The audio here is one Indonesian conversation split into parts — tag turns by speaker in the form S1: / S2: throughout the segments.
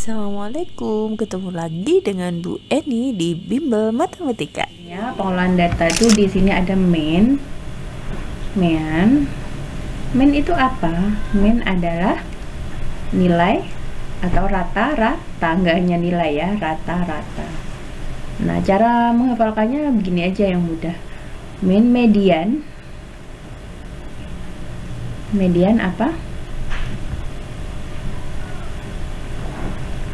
S1: Assalamualaikum, ketemu lagi dengan Bu Eni di Bimbel Matematika.
S2: Ya, pengolahan data itu di sini ada main itu apa? Main adalah nilai atau rata-rata, nggak hanya nilai ya, rata-rata. Nah, cara menghafalkannya begini aja yang mudah. Median apa?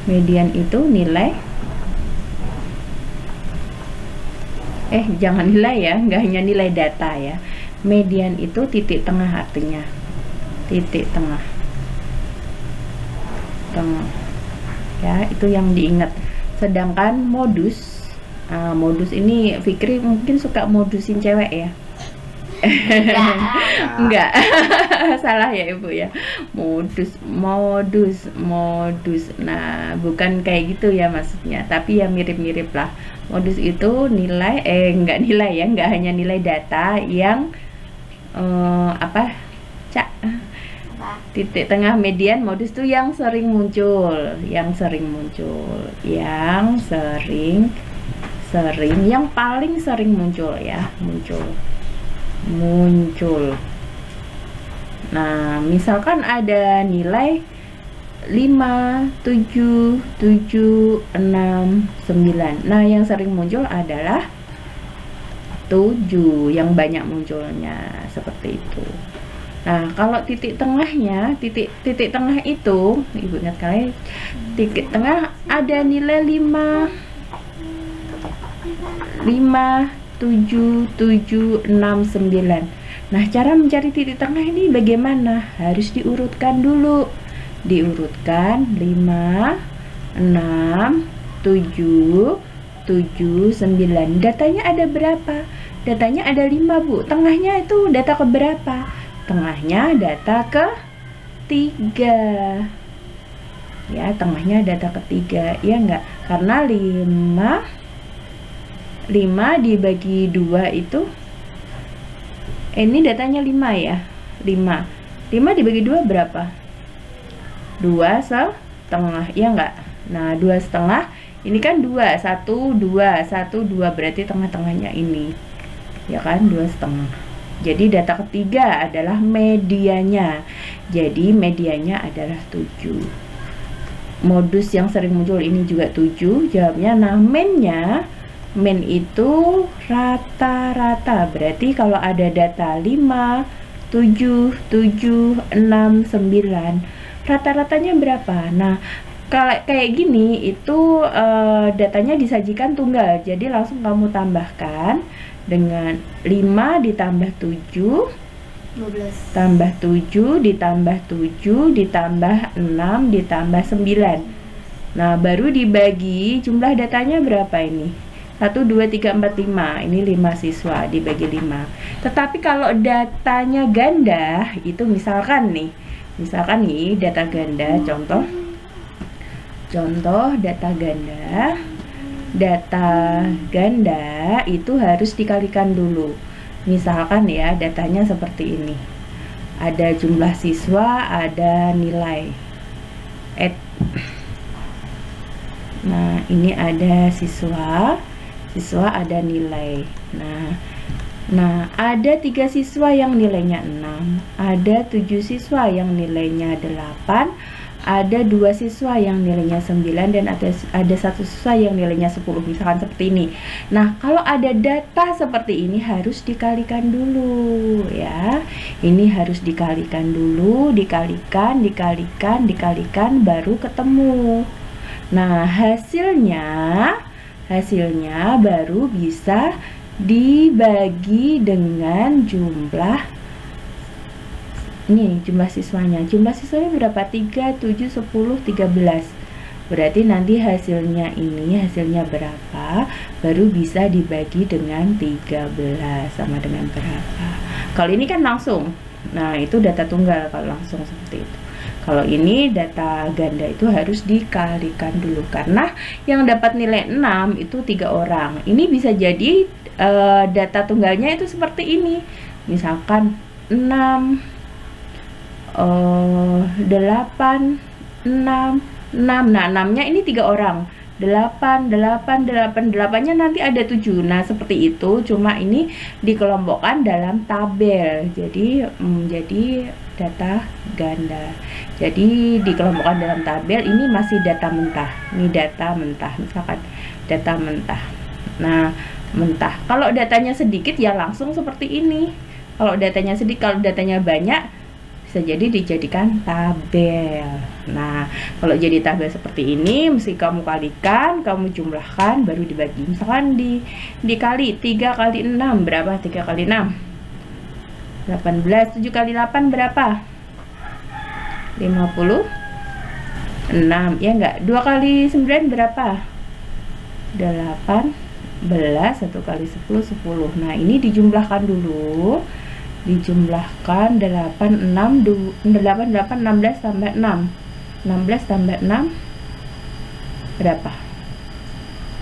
S2: Median itu nilai, jangan nilai ya, nggak hanya nilai data ya. Median itu titik tengah, artinya titik tengah ya, itu yang diingat. Sedangkan modus ini Fikri mungkin suka modusin cewek ya. Enggak. Salah ya Ibu ya. Modus. Nah, bukan kayak gitu ya maksudnya, tapi ya mirip-mirip lah. Modus itu nilai, enggak nilai ya, enggak hanya nilai data yang titik tengah. Median, modus itu yang sering muncul, yang paling sering muncul ya, muncul. Nah, misalkan ada nilai 5, 7, 6, 9. Nah, yang sering muncul adalah 7, yang banyak munculnya seperti itu. Nah, kalau titik tengahnya, titik tengah itu, Ibu ingat kali, titik tengah ada nilai 5, 7, 6, 9. Nah, cara mencari titik tengah ini bagaimana? Harus diurutkan dulu. Diurutkan 5, 6, 7, 9. Datanya ada berapa? Datanya ada 5, Bu. Tengahnya itu data ke berapa? Tengahnya data ke 3. Ya, tengahnya data ketiga. Ya enggak? Karena 5 dibagi 2 itu, ini datanya 5 ya, 5 dibagi 2 berapa? 2,5 ya enggak? Nah, 2,5 ini kan 2, 1, 2 berarti tengah-tengahnya ini ya kan, 2,5. Jadi data ketiga adalah medianya, jadi medianya adalah 7. Modus yang sering muncul ini juga 7 jawabnya. Nah, main itu rata-rata, berarti kalau ada data 5, 7, 6, 9, rata-ratanya berapa? Nah, kalau kayak gini itu datanya disajikan tunggal, jadi langsung kamu tambahkan dengan 5 ditambah 7
S3: 12.
S2: tambah 7 ditambah 7 ditambah 6 ditambah 9. Nah, baru dibagi, jumlah datanya berapa ini? 1, 2, 3, 4, 5. Ini 5 siswa dibagi 5. Tetapi kalau datanya ganda, itu misalkan nih data ganda, contoh data ganda itu harus dikalikan dulu. Misalkan ya, datanya seperti ini. Ada jumlah siswa, ada nilai. Nah, ini ada siswa, ada nilai. Nah, ada 3 siswa yang nilainya 6, ada 7 siswa yang nilainya 8, ada 2 siswa yang nilainya 9, dan ada 1 siswa yang nilainya 10, misalkan seperti ini. Nah, kalau ada data seperti ini harus dikalikan dulu ya. Ini harus dikalikan dulu, dikalikan baru ketemu. Nah, hasilnya baru bisa dibagi dengan jumlah siswanya. Jumlah siswanya berapa? 3, 7, 10, 13. Berarti nanti hasilnya berapa? Baru bisa dibagi dengan 13, sama dengan berapa? Kalau ini kan langsung. Nah, itu data tunggal kalau langsung seperti itu. Kalau ini data ganda itu harus dikalikan dulu, karena yang dapat nilai 6 itu 3 orang. Ini bisa jadi data tunggalnya itu seperti ini. Misalkan 6, 8, 6, 6. Nah, 6-nya ini 3 orang. 8, 8, 8, 8-nya nanti ada 7. Nah, seperti itu, cuma ini dikelompokkan dalam tabel. Jadi menjadi data ganda. Jadi dikelompokkan dalam tabel, ini masih data mentah. Ini data mentah, misalkan data mentah. Nah, mentah. Kalau datanya sedikit ya langsung seperti ini. Kalau datanya sedikit, kalau datanya banyak bisa jadi dijadikan tabel. Nah, kalau jadi tabel seperti ini, mesti kamu kalikan, kamu jumlahkan, baru dibagi. Misalkan dikali 3 kali 6 berapa? 3 kali 6 18. 7 kali 8 berapa? 56. Ya enggak? 2 kali 9 berapa? 18. 1 kali 10 10. Nah, ini dijumlahkan dulu. Dijumlahkan 8 8 16 tambah 6. 16 tambah 6 berapa?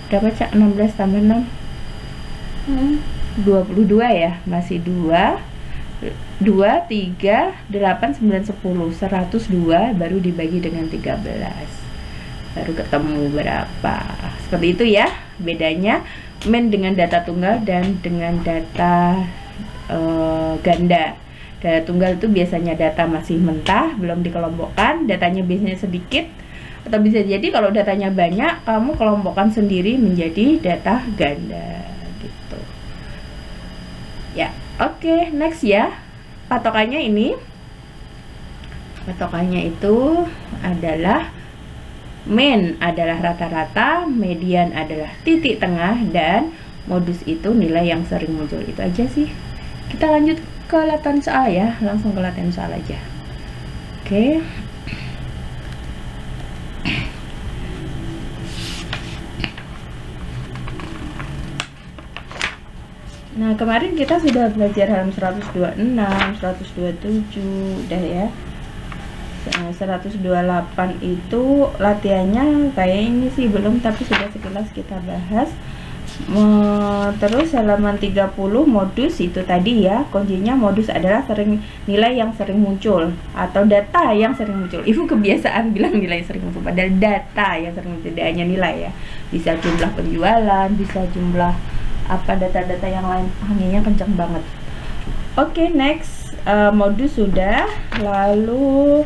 S2: Berapa, Cak? 16 tambah 6 22 ya. Masih 2 3 8 9 10 102 baru dibagi dengan 13 baru ketemu berapa. Seperti itu ya bedanya main dengan data tunggal dan dengan data ganda. Data tunggal itu biasanya data masih mentah, belum dikelompokkan, datanya biasanya sedikit, atau bisa jadi kalau datanya banyak, kamu kelompokkan sendiri menjadi data ganda gitu. Ya, oke, next ya. Patokannya ini, patokannya itu adalah mean adalah rata-rata, median adalah titik tengah, dan modus itu nilai yang sering muncul. Itu aja sih. Kita lanjut ke latihan soal ya, langsung ke latihan soal aja. Oke. Nah, kemarin kita sudah belajar halaman 126, 127, udah ya. 128 itu latihannya kayak ini sih belum, tapi sudah sekilas kita bahas. Terus halaman 30 modus itu tadi ya, kuncinya modus adalah nilai yang sering muncul atau data yang sering muncul. Ibu kebiasaan bilang nilai sering muncul, padahal data yang sering muncul, tidak hanya nilai ya. Bisa jumlah penjualan, bisa jumlah apa data-data yang lain, anginnya kenceng banget. Oke, next modus sudah, lalu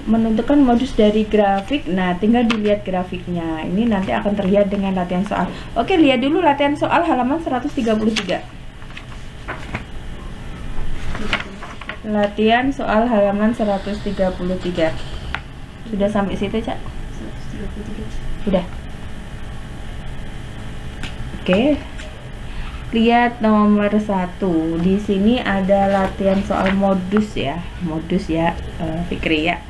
S2: menentukan modus dari grafik. Nah, tinggal dilihat grafiknya. Ini nanti akan terlihat dengan latihan soal. Oke, lihat dulu latihan soal halaman 133. Latihan soal halaman 133. Sudah sampai situ, Cak? 133. Sudah. Oke. Lihat nomor 1. Di sini ada latihan soal modus ya. Modus ya, Fikri ya.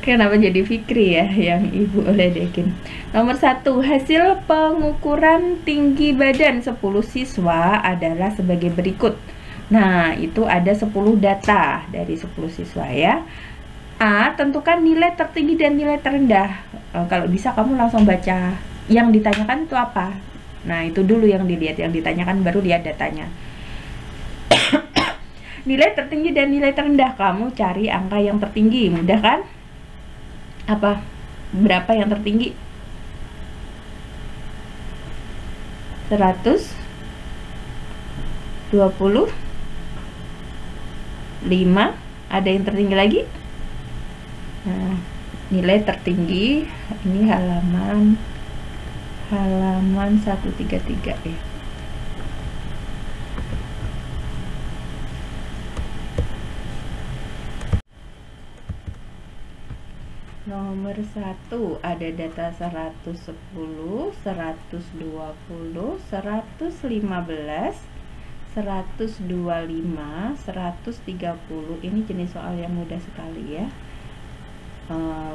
S2: Kenapa jadi Fikri ya yang Ibu ledekin? Nomor 1, hasil pengukuran tinggi badan 10 siswa adalah sebagai berikut. Nah, itu ada 10 data dari 10 siswa ya. A, tentukan nilai tertinggi dan nilai terendah. Kalau bisa kamu langsung baca yang ditanyakan itu apa. Nah, itu dulu yang dilihat, yang ditanyakan baru lihat datanya. Nilai tertinggi dan nilai terendah, kamu cari angka yang tertinggi, mudah kan? Apa? Berapa yang tertinggi? 125. Ada yang tertinggi lagi? Nah, nilai tertinggi ini halaman 133 ya. Nomor 1 ada data 110, 120, 115, 125, 130. Ini jenis soal yang mudah sekali ya.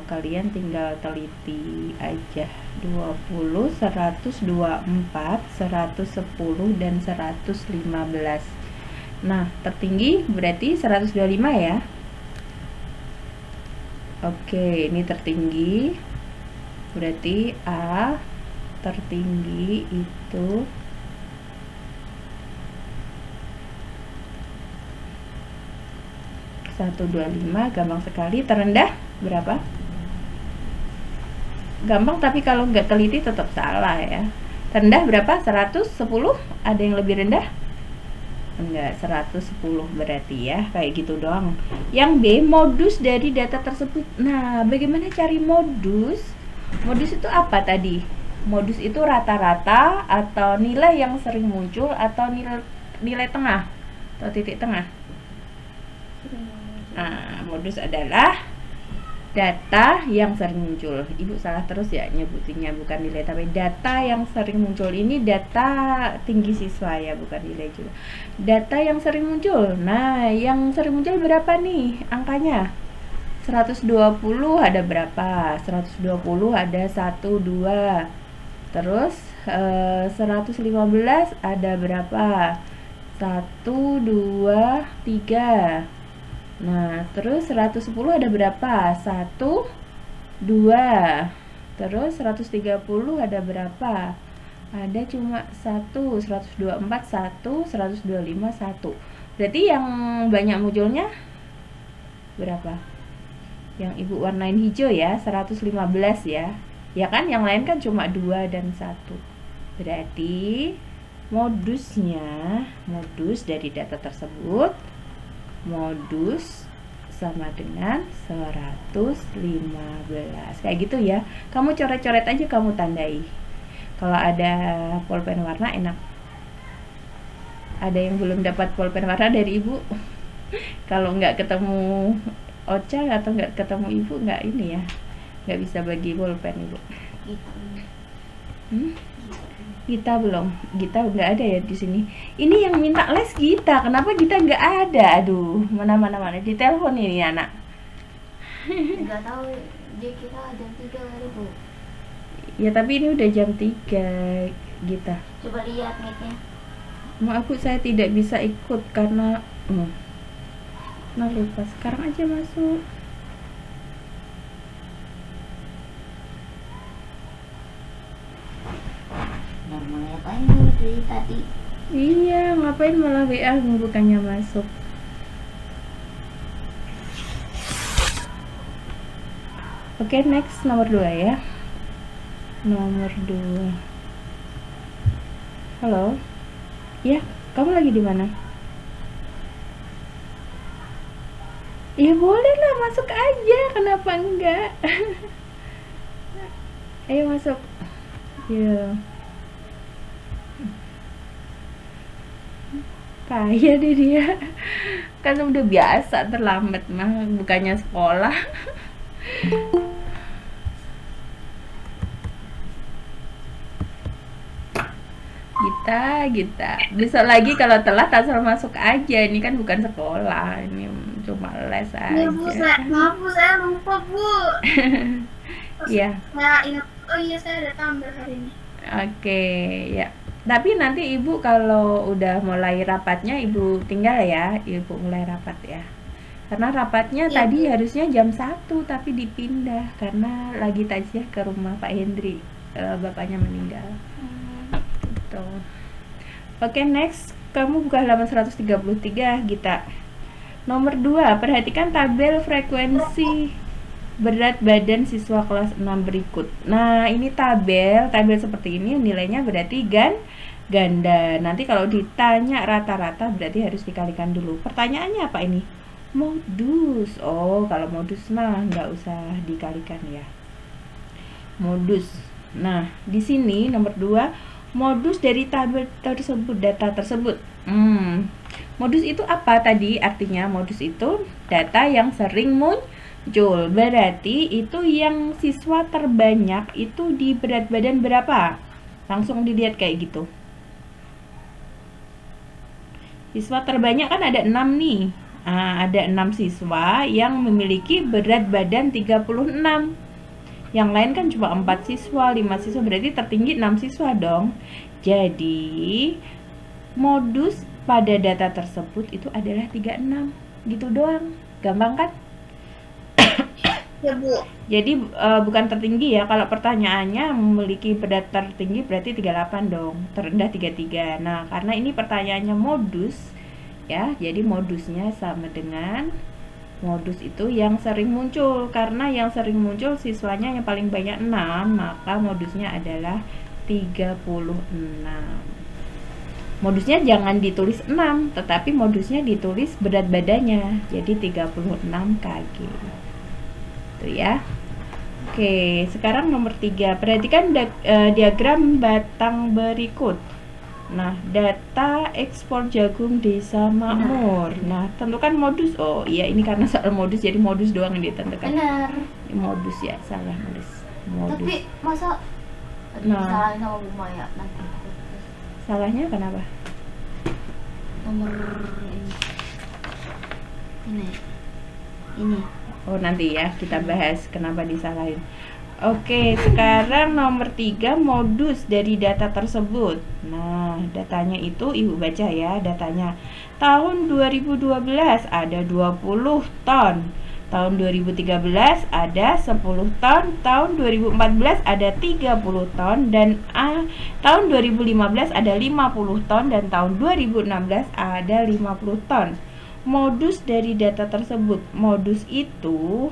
S2: Kalian tinggal teliti aja. 20, 124, 110 dan 115. Nah, tertinggi berarti 125 ya. Oke, ini tertinggi. Berarti A tertinggi itu 125, gampang sekali. Terendah berapa? gampang, tapi kalau nggak teliti tetap salah ya. Terendah berapa? 110? Ada yang lebih rendah? Enggak, 110 berarti ya, kayak gitu doang. Yang B, modus dari data tersebut. Nah, bagaimana cari modus? Modus itu apa tadi? Modus itu rata-rata atau nilai yang sering muncul atau nilai tengah atau titik tengah. Nah, modus adalah data yang sering muncul. Ibu salah terus ya nyebutinnya, bukan nilai tapi data yang sering muncul. Ini data tinggi siswa ya, bukan nilai juga. Data yang sering muncul. Nah, yang sering muncul berapa nih angkanya? 120 ada berapa? 120 ada 1, 2. Terus 115 ada berapa? 1, 2, 3. Nah, terus 110 ada berapa? 1, 2. Terus 130 ada berapa? Ada cuma 1, 124, 1, 125, 1. Berarti yang banyak munculnya berapa? Yang ibu warnain hijau ya, 115 ya. Ya kan, yang lain kan cuma 2 dan 1. Berarti modus dari data tersebut, modus sama dengan 115. Kayak gitu ya. Kamu coret-coret aja, kamu tandai. Kalau ada pulpen warna enak. Ada yang belum dapat pulpen warna dari ibu? Kalau nggak ketemu Ocha atau nggak ketemu ibu, nggak ini ya, nggak bisa bagi pulpen ibu. Gita belum, Gita nggak ada ya di sini. Ini yang minta les Gita, kenapa Gita nggak ada? Aduh, mana di telepon ini anak.
S3: Nggak tahu, dia kira jam 3 kali Bu.
S2: Ya tapi ini udah jam 3 Gita.
S3: Coba lihat meetnya.
S2: Maaf Bu, saya tidak bisa ikut karena nah lupa, sekarang aja masuk.
S3: Normal ngapain dulu dari tadi?
S2: Iya, ngapain malah WA bukannya masuk. Oke, next nomor 2 ya. Nomor 2. Halo. Ya, kamu lagi di mana? Ya boleh lah, masuk aja. Kenapa enggak? Ayo masuk. Ya. Kaya deh dia. Kan udah biasa terlambat mah, bukannya sekolah. Gita. Besok lagi kalau telat asal masuk aja. Ini kan bukan sekolah, ini cuma les aja.
S3: Iya Bu, maaf Bu, saya lupa Bu.
S2: Iya.
S3: Nah, ingat. Oh iya, saya ada tambah hari ini.
S2: Oke, ya. Tapi nanti ibu kalau udah mulai rapatnya ibu tinggal ya, ibu mulai rapat ya. Karena rapatnya
S3: Ya,
S2: tadi
S3: Bu.
S2: harusnya jam 1 tapi dipindah karena lagi takziah ke rumah Pak Hendri, bapaknya meninggal. Gitu. Oke, next. Kamu buka halaman 133, Gita. Nomor 2, perhatikan tabel frekuensi berat badan siswa kelas 6 berikut. Nah, ini tabel seperti ini nilainya berarti ganda. Nanti kalau ditanya rata-rata berarti harus dikalikan dulu. Pertanyaannya apa ini? Modus. Oh, kalau modus mah nggak usah dikalikan ya. Modus. Nah, di sini nomor 2, modus dari tabel tersebut, data tersebut. Modus itu apa tadi? Artinya modus itu data yang sering muncul. Berarti itu yang siswa terbanyak itu di berat badan berapa? Langsung dilihat kayak gitu. Siswa terbanyak kan ada 6 nih. Ada 6 siswa yang memiliki berat badan 36. Yang lain kan cuma 4 siswa, 5 siswa, berarti tertinggi 6 siswa dong. Jadi modus pada data tersebut itu adalah 36. Gitu doang. Gampang kan?
S3: Ya Bu.
S2: Jadi bukan tertinggi ya. Kalau pertanyaannya memiliki berat tertinggi berarti 38 dong. Terendah 33. Nah, karena ini pertanyaannya modus ya. Jadi modusnya sama dengan Modus itu yang sering muncul, karena yang sering muncul siswanya yang paling banyak 6, maka modusnya adalah 36. Modusnya jangan ditulis 6, tetapi modusnya ditulis berat badannya, jadi 36 kg. Itu ya. Oke, sekarang nomor 3. Perhatikan diagram batang berikut. Nah, data ekspor jagung desa makmur. Nah, tentukan modus. Oh iya, ini karena soal modus, jadi modus doang yang ditentukan.
S3: Benar.
S2: Ini modus ya, salah nulis. Modus.
S3: Tapi masa
S2: Nah.
S3: salahin sama Bu Maya nanti.
S2: Salahnya kenapa?
S3: Nomor ini.
S2: Oh, nanti ya kita bahas kenapa disalahin. Oke, sekarang nomor 3, modus dari data tersebut. Nah, datanya itu Ibu baca ya, datanya. Tahun 2012 ada 20 ton. Tahun 2013 ada 10 ton, tahun 2014 ada 30 ton, dan tahun 2015 ada 50 ton, dan tahun 2016 ada 50 ton. Modus dari data tersebut. Modus itu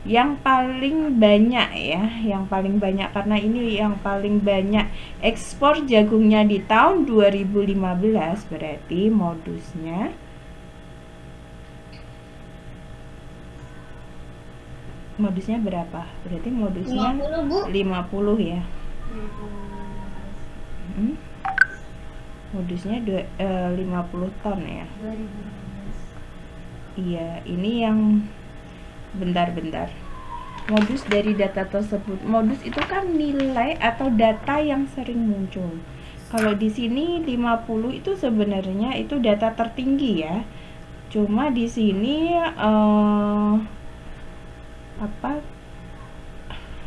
S2: yang paling banyak ya, yang paling banyak, karena ini yang paling banyak ekspor jagungnya di tahun 2015, berarti modusnya berapa? Berarti modusnya
S3: 50, Bu.
S2: 50 ya. Modusnya 50 ton ya.
S3: 2015.
S2: Iya, ini yang bentar. Modus dari data tersebut. Modus itu kan nilai atau data yang sering muncul. Kalau di sini 50 itu sebenarnya itu data tertinggi ya. Cuma di sini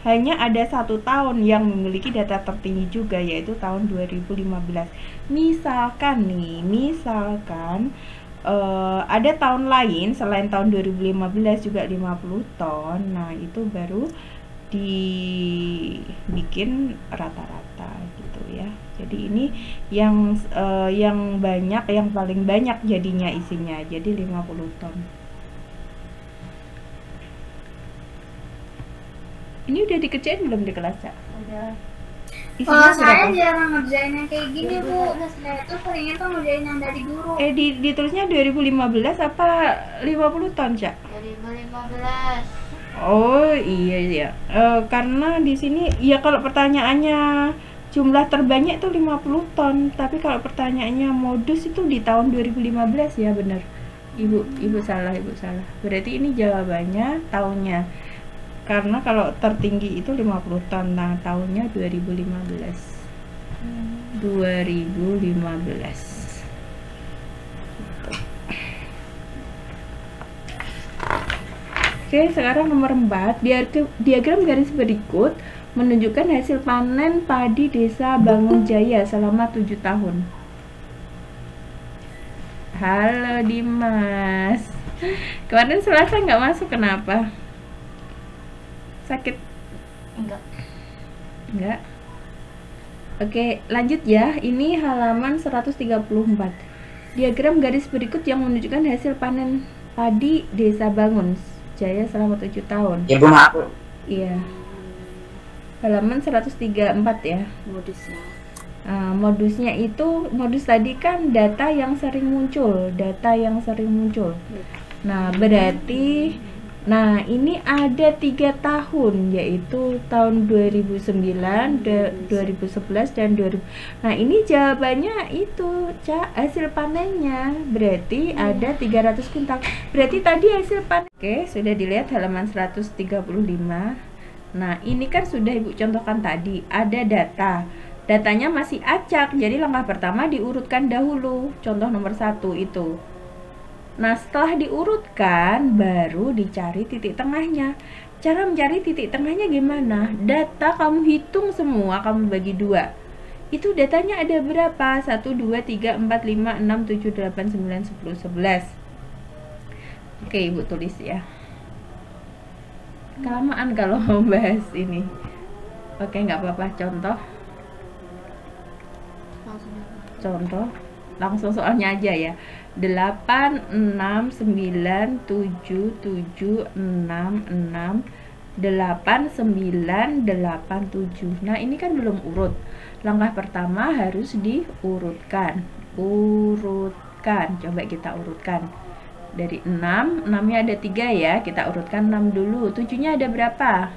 S2: hanya ada 1 tahun yang memiliki data tertinggi juga, yaitu tahun 2015. Misalkan ada tahun lain selain tahun 2015 juga 50 ton. Nah, itu baru dibikin rata-rata gitu ya. Jadi ini yang banyak, yang paling banyak jadinya isinya. Jadi 50 ton. Ini udah dikerjain belum di kelas, Cak?
S3: Udah.
S2: Isinya
S4: Saya
S2: berapa?
S4: jarang ngerjain yang kayak gini, Bu. Saya tuh seringnya tuh ngerjain yang dari guru.
S2: Ditulisnya 2015 apa 50 ton, Cak?
S3: 2015.
S2: Oh iya. Karena di sini ya kalau pertanyaannya jumlah terbanyak itu 50 ton, tapi kalau pertanyaannya modus itu di tahun 2015 ya, benar. Ibu salah. Berarti ini jawabannya tahunnya. Karena kalau tertinggi itu 50 ton. Nah, tahunnya 2015. 2015. Oke, sekarang nomor 4, diagram garis berikut menunjukkan hasil panen padi desa Bangun Jaya selama 7 tahun. Halo Dimas. Kemarin Selasa nggak masuk, kenapa? Sakit? Enggak. Oke, lanjut ya. Ini halaman 134. Diagram garis berikut yang menunjukkan hasil panen padi desa Bangun Jaya selama 7 tahun.
S5: Ya Bu, maaf.
S2: Iya. Halaman 134 ya.
S1: Modusnya.
S2: Modusnya itu, modus tadi kan data yang sering muncul. Nah, berarti ini ada 3 tahun, yaitu tahun 2009, 2011, dan 2000. Nah, ini jawabannya itu, Cak, hasil panennya. Berarti ada 300 kuintal. Berarti tadi hasil panen. Oke, sudah dilihat halaman 135. Nah, ini kan sudah Ibu contohkan tadi. Ada data. Datanya masih acak, jadi langkah pertama diurutkan dahulu. Contoh nomor 1 itu. Nah, setelah diurutkan, baru dicari titik tengahnya. Cara mencari titik tengahnya gimana? Data kamu hitung semua, kamu bagi 2. Itu datanya ada berapa? 1, 2, 3, 4, 5, 6, 7, 8, 9, 10, 11. Oke, Ibu tulis ya. Kelamaan kalau membahas ini. Oke, nggak apa-apa. Contoh. langsung soalnya aja ya. 8, 6, 9, 7, 7, 6, 6, 8, 9, 8, 7. Nah, ini kan belum urut. Langkah pertama harus diurutkan. Urutkan. Coba kita urutkan. Dari 6, 6-nya ada 3 ya. Kita urutkan 6 dulu. 7-nya ada berapa?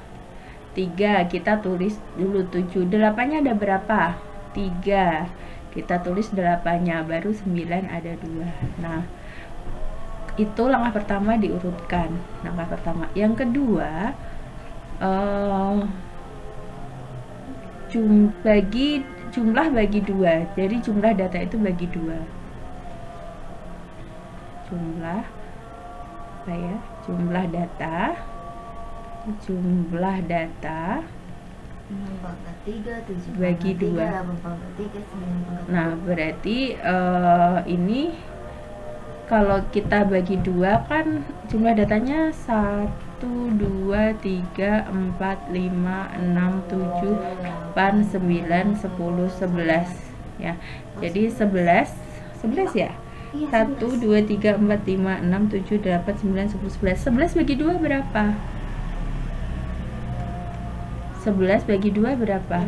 S2: 3. Kita tulis dulu 7. 8-nya ada berapa? 3. Kita tulis 8-nya. Baru 9 ada 2. Nah, itu langkah pertama diurutkan. Langkah pertama. Yang kedua, jumlah bagi 2. Jadi jumlah data itu bagi 2. Jumlah apa ya? Jumlah data
S3: 6 pangkat 3, 7
S2: bagi 2.
S3: 8 pangkat 3, 9 pangkat 2.
S2: Nah, berarti ini kalau kita bagi 2 kan jumlah datanya 1, 2, 3, 4, 5, 6, 7, 8, 9, 10, 11 ya. Jadi 11 ya. 1, 2, 3, 4, 5, 6, 7, 8, 9, 10, 11. 11 bagi 2 berapa? 11 bagi 2 berapa?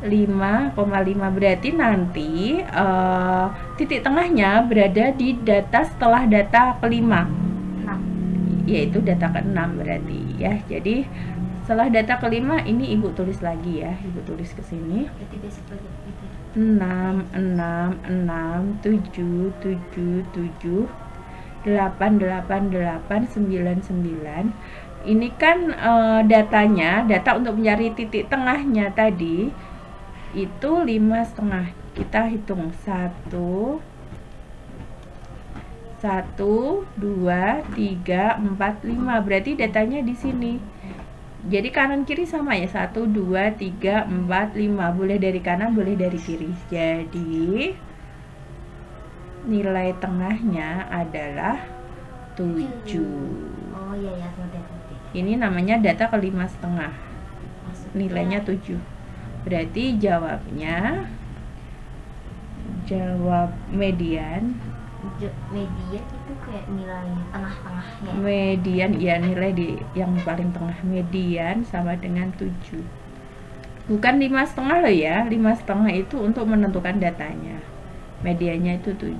S2: 5,5. Berarti nanti titik tengahnya berada di data setelah data kelima,
S3: 6.
S2: yaitu data ke-6 berarti ya. Jadi setelah data kelima ini ibu tulis lagi ya. Ibu tulis ke sini.
S3: Berarti besok bagi itu.
S2: 6, 6, 6, 7, 7, 7, 8, 8, 8, 9, 9. Ini kan data untuk mencari titik tengahnya tadi itu 5,5. Kita hitung 1, 2, 3, 4, 5. Berarti datanya di sini. Jadi kanan kiri sama ya, 1, 2, 3, 4, 5. Boleh dari kanan, boleh dari kiri. Jadi nilai tengahnya adalah 7.
S3: Oh iya ya, ngerti.
S2: Ini namanya data ke 5,5. Nilainya 7. Berarti jawab median.
S3: Median itu kayak nilai tengah-tengahnya.
S2: Median ya, nilai yang paling tengah. Median sama dengan 7. Bukan 5,5 loh ya. 5,5 itu untuk menentukan datanya. Mediannya itu 7.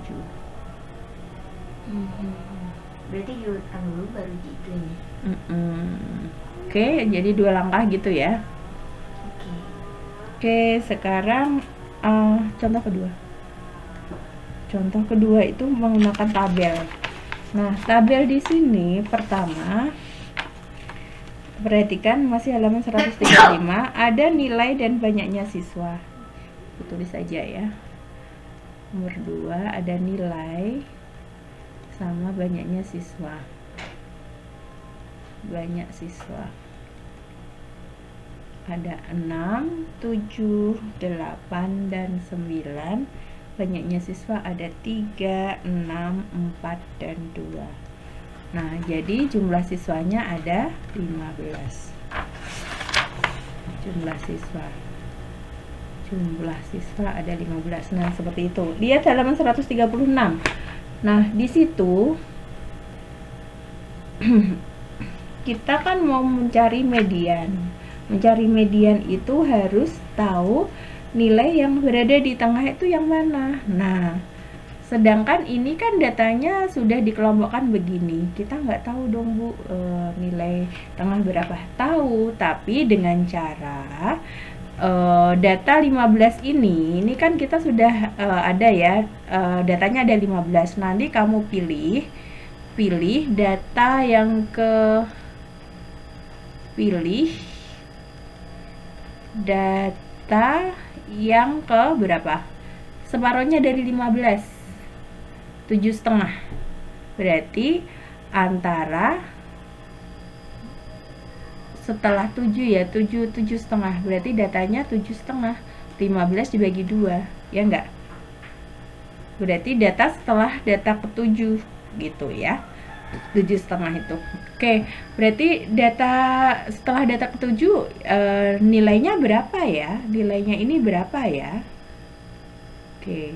S3: Berarti diurutkan dulu baru gitu ya.
S2: Oke, jadi 2 langkah gitu ya. Oke, sekarang contoh kedua. Contoh kedua itu menggunakan tabel. Nah, tabel di sini pertama, perhatikan masih halaman 135, ada nilai dan banyaknya siswa. Aku tulis aja ya. Nomor 2 ada nilai sama banyaknya siswa. Banyak siswa. Ada 6, 7, 8, dan 9. Banyaknya siswa ada 3, 6, 4, dan 2. Nah, jadi jumlah siswanya ada 15. Jumlah siswa ada 15. Nah, seperti itu. Lihat halaman 136. Nah, di situ kita kan mau mencari median. Mencari median itu harus tahu nilai yang berada di tengah itu yang mana. Nah, sedangkan ini kan datanya sudah dikelompokkan begini. Kita nggak tahu dong Bu, nilai tengah berapa. Tahu, tapi dengan cara data 15 ini kan kita sudah ada ya, datanya ada 15. Nanti kamu pilih data yang berapa? Separuhnya dari 15, 7,5. Berarti antara setelah 7 ya, 7,5. Berarti datanya 7,5. 15 dibagi 2, ya enggak? Berarti data setelah data ke-7 gitu ya. 7,5 itu. Oke, berarti data setelah data ke-7 nilainya berapa ya? Nilainya ini berapa ya? Oke,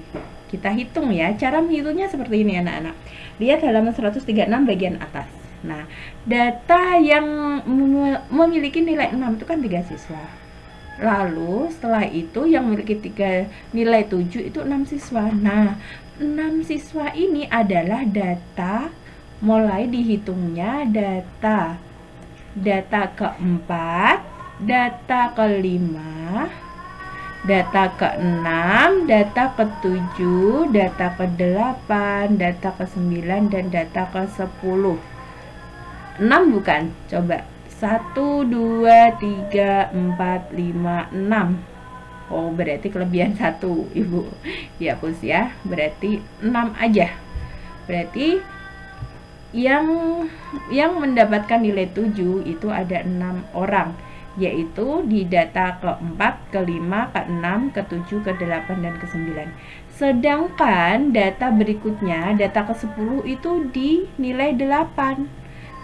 S2: Kita hitung ya. Cara menghitungnya seperti ini anak-anak. Lihat halaman 136 bagian atas. Nah, data yang memiliki nilai 6 itu kan 3 siswa. Lalu setelah itu yang memiliki nilai 7 itu 6 siswa. Nah, 6 siswa ini adalah data mulai dihitungnya data keempat, data kelima, data ke-6, data ke-7, data ke-8, data ke-9, dan data ke-10. 6 bukan? Coba. 1, 2, 3, 4, 5, 6. Oh, berarti kelebihan 1, Ibu. Dihapus ya. Berarti 6 aja. Berarti yang mendapatkan nilai 7 itu ada 6 orang, yaitu di data ke-4, ke-5, ke-6, ke-7, ke-8, dan ke-9. Sedangkan data berikutnya, data ke-10 itu di nilai 8.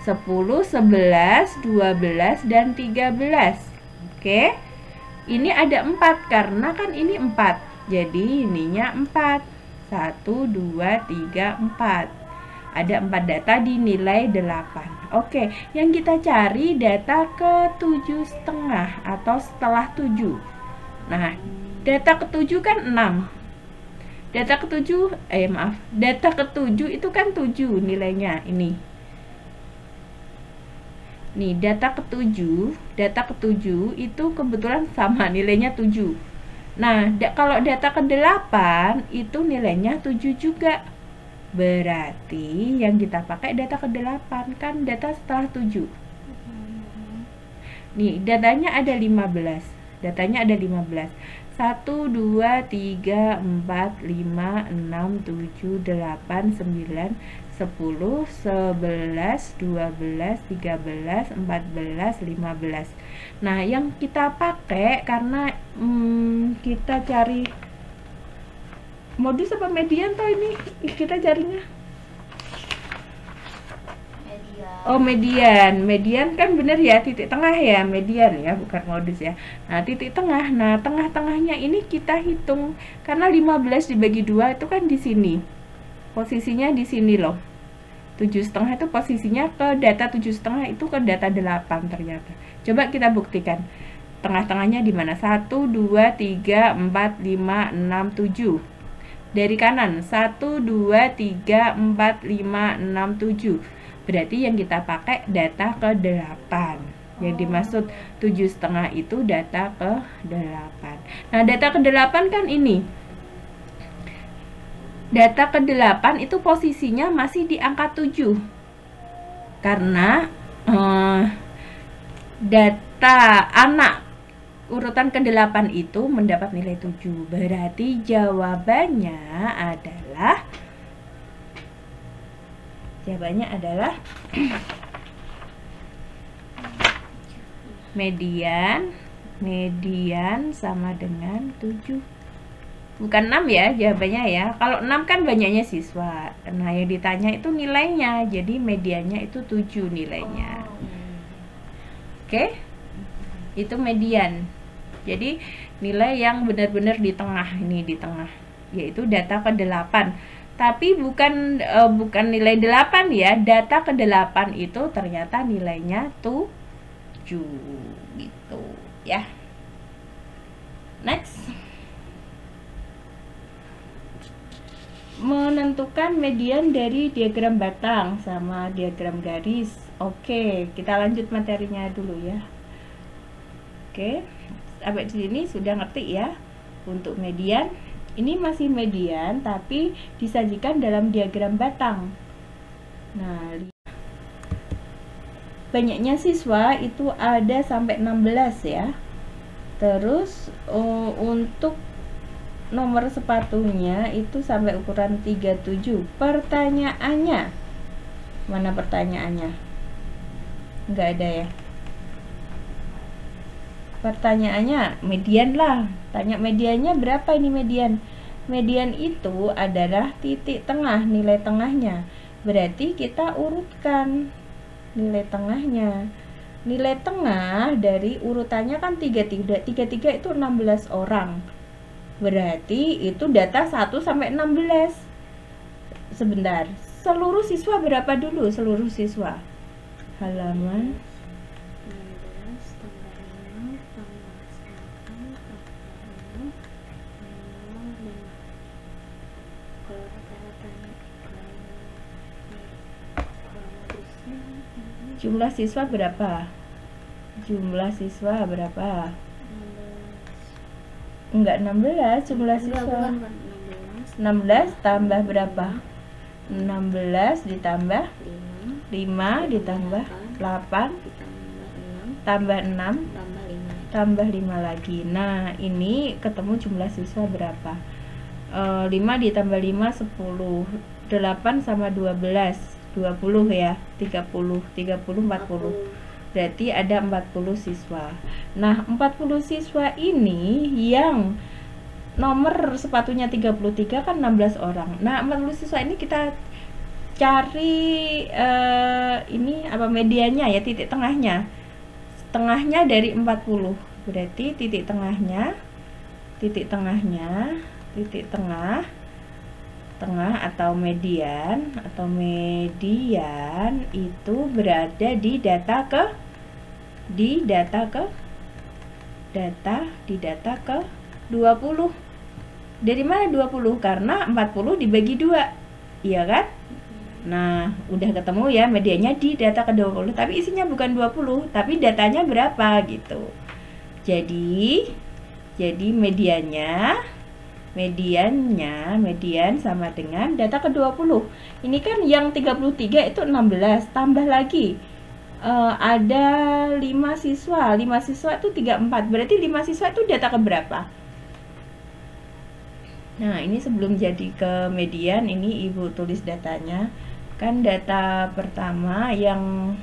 S2: 10, 11, 12, dan 13. Oke. Ini ada 4 karena kan ini 4. Jadi ininya 4. 1, 2, 3, 4. Ada 4 data di nilai 8. Oke, yang kita cari data ke-7,5 atau setelah 7. Nah, data ke-7 kan 6. Data ke-7 itu kan 7 nilainya ini. Nih, data ke-7 itu kebetulan sama nilainya 7. Nah, kalau data ke-8 itu nilainya 7 juga. Berarti yang kita pakai data ke-8 kan data setelah 7. Nih, datanya ada 15. 1, 2, 3, 4, 5, 6, 7, 8, 9, 10, 11, 12, 13, 14, 15. Nah, yang kita pakai karena kita cari modus apa median toh ini kita carinya? Oh, median. Median kan bener ya, titik tengah ya, median ya, bukan modus ya. Nah, titik tengah. Nah, tengah-tengahnya ini kita hitung karena 15 dibagi 2 itu kan di sini. Posisinya di sini loh. 7,5 itu posisinya ke data 7,5 itu ke data 8 ternyata. Coba kita buktikan. Tengah-tengahnya di mana? 1, 2, 3, 4, 5, 6, 7. Dari kanan 1, 2, 3, 4, 5, 6, 7. Berarti yang kita pakai data ke 8. Yang dimaksud 7,5 itu data ke 8. Nah, data ke 8 kan ini. Data ke-8 itu posisinya masih di angka 7. Karena data anak urutan ke-8 itu mendapat nilai 7. Berarti jawabannya adalah median sama dengan 7. Bukan 6 ya jawabannya ya. Kalau 6 kan banyaknya siswa. Nah, yang ditanya itu nilainya. Jadi mediannya itu 7 nilainya. Oke? Itu median. Jadi nilai yang benar-benar di tengah, ini di tengah, yaitu data ke-8. Tapi bukan nilai 8 ya. Data ke-8 itu ternyata nilainya 7 gitu ya. Next. Menentukan median dari diagram batang sama diagram garis. Oke, kita lanjut materinya dulu ya. Oke, sampai di sini sudah ngerti ya. Untuk median, ini masih median tapi disajikan dalam diagram batang. Nah, banyaknya siswa itu ada sampai 16 ya. Terus untuk nomor sepatunya itu sampai ukuran 37. Pertanyaannya, mana pertanyaannya? Enggak ada ya. Pertanyaannya median lah. Tanya mediannya berapa ini median? Median itu adalah titik tengah, nilai tengahnya. Berarti kita urutkan nilai tengahnya. Nilai tengah dari urutannya kan 33. 33 itu 16 orang. Berarti itu data 1 sampai 16. Sebentar. Seluruh siswa berapa dulu? Seluruh siswa. Halaman
S3: 16 tambah 5 tambah 1 tambah 5 kalau rata-ratanya kalau modusnya
S2: jumlah siswa berapa? Jumlah siswa berapa?
S3: 16
S2: Enggak 16, jumlah siswa. 16 tambah berapa? 16 ditambah 5 ditambah 8
S3: ditambah 6
S2: tambah 6
S3: tambah 5
S2: tambah 5 lagi. Nah, ini ketemu jumlah siswa berapa? 5 ditambah 5 10. 8 sama 12 20 ya. 30 40. Berarti ada 40 siswa. Nah, 40 siswa ini yang nomor sepatunya 33 kan 16 orang. Nah, 40 siswa ini kita cari ini apa medianya ya, titik tengahnya. Tengahnya dari 40. Berarti titik tengah atau median itu berada di data ke 20. Dari mana 20? Karena 40 dibagi 2. Iya kan? Nah, udah ketemu ya medianya di data ke 20, tapi isinya bukan 20, tapi datanya berapa gitu. Jadi median sama dengan data ke 20. Ini kan yang 33 itu 16, tambah lagi ada 5 siswa. 5 siswa itu 34. Berarti 5 siswa itu data ke berapa? Nah, ini sebelum jadi ke median, ini Ibu tulis datanya. Kan data pertama yang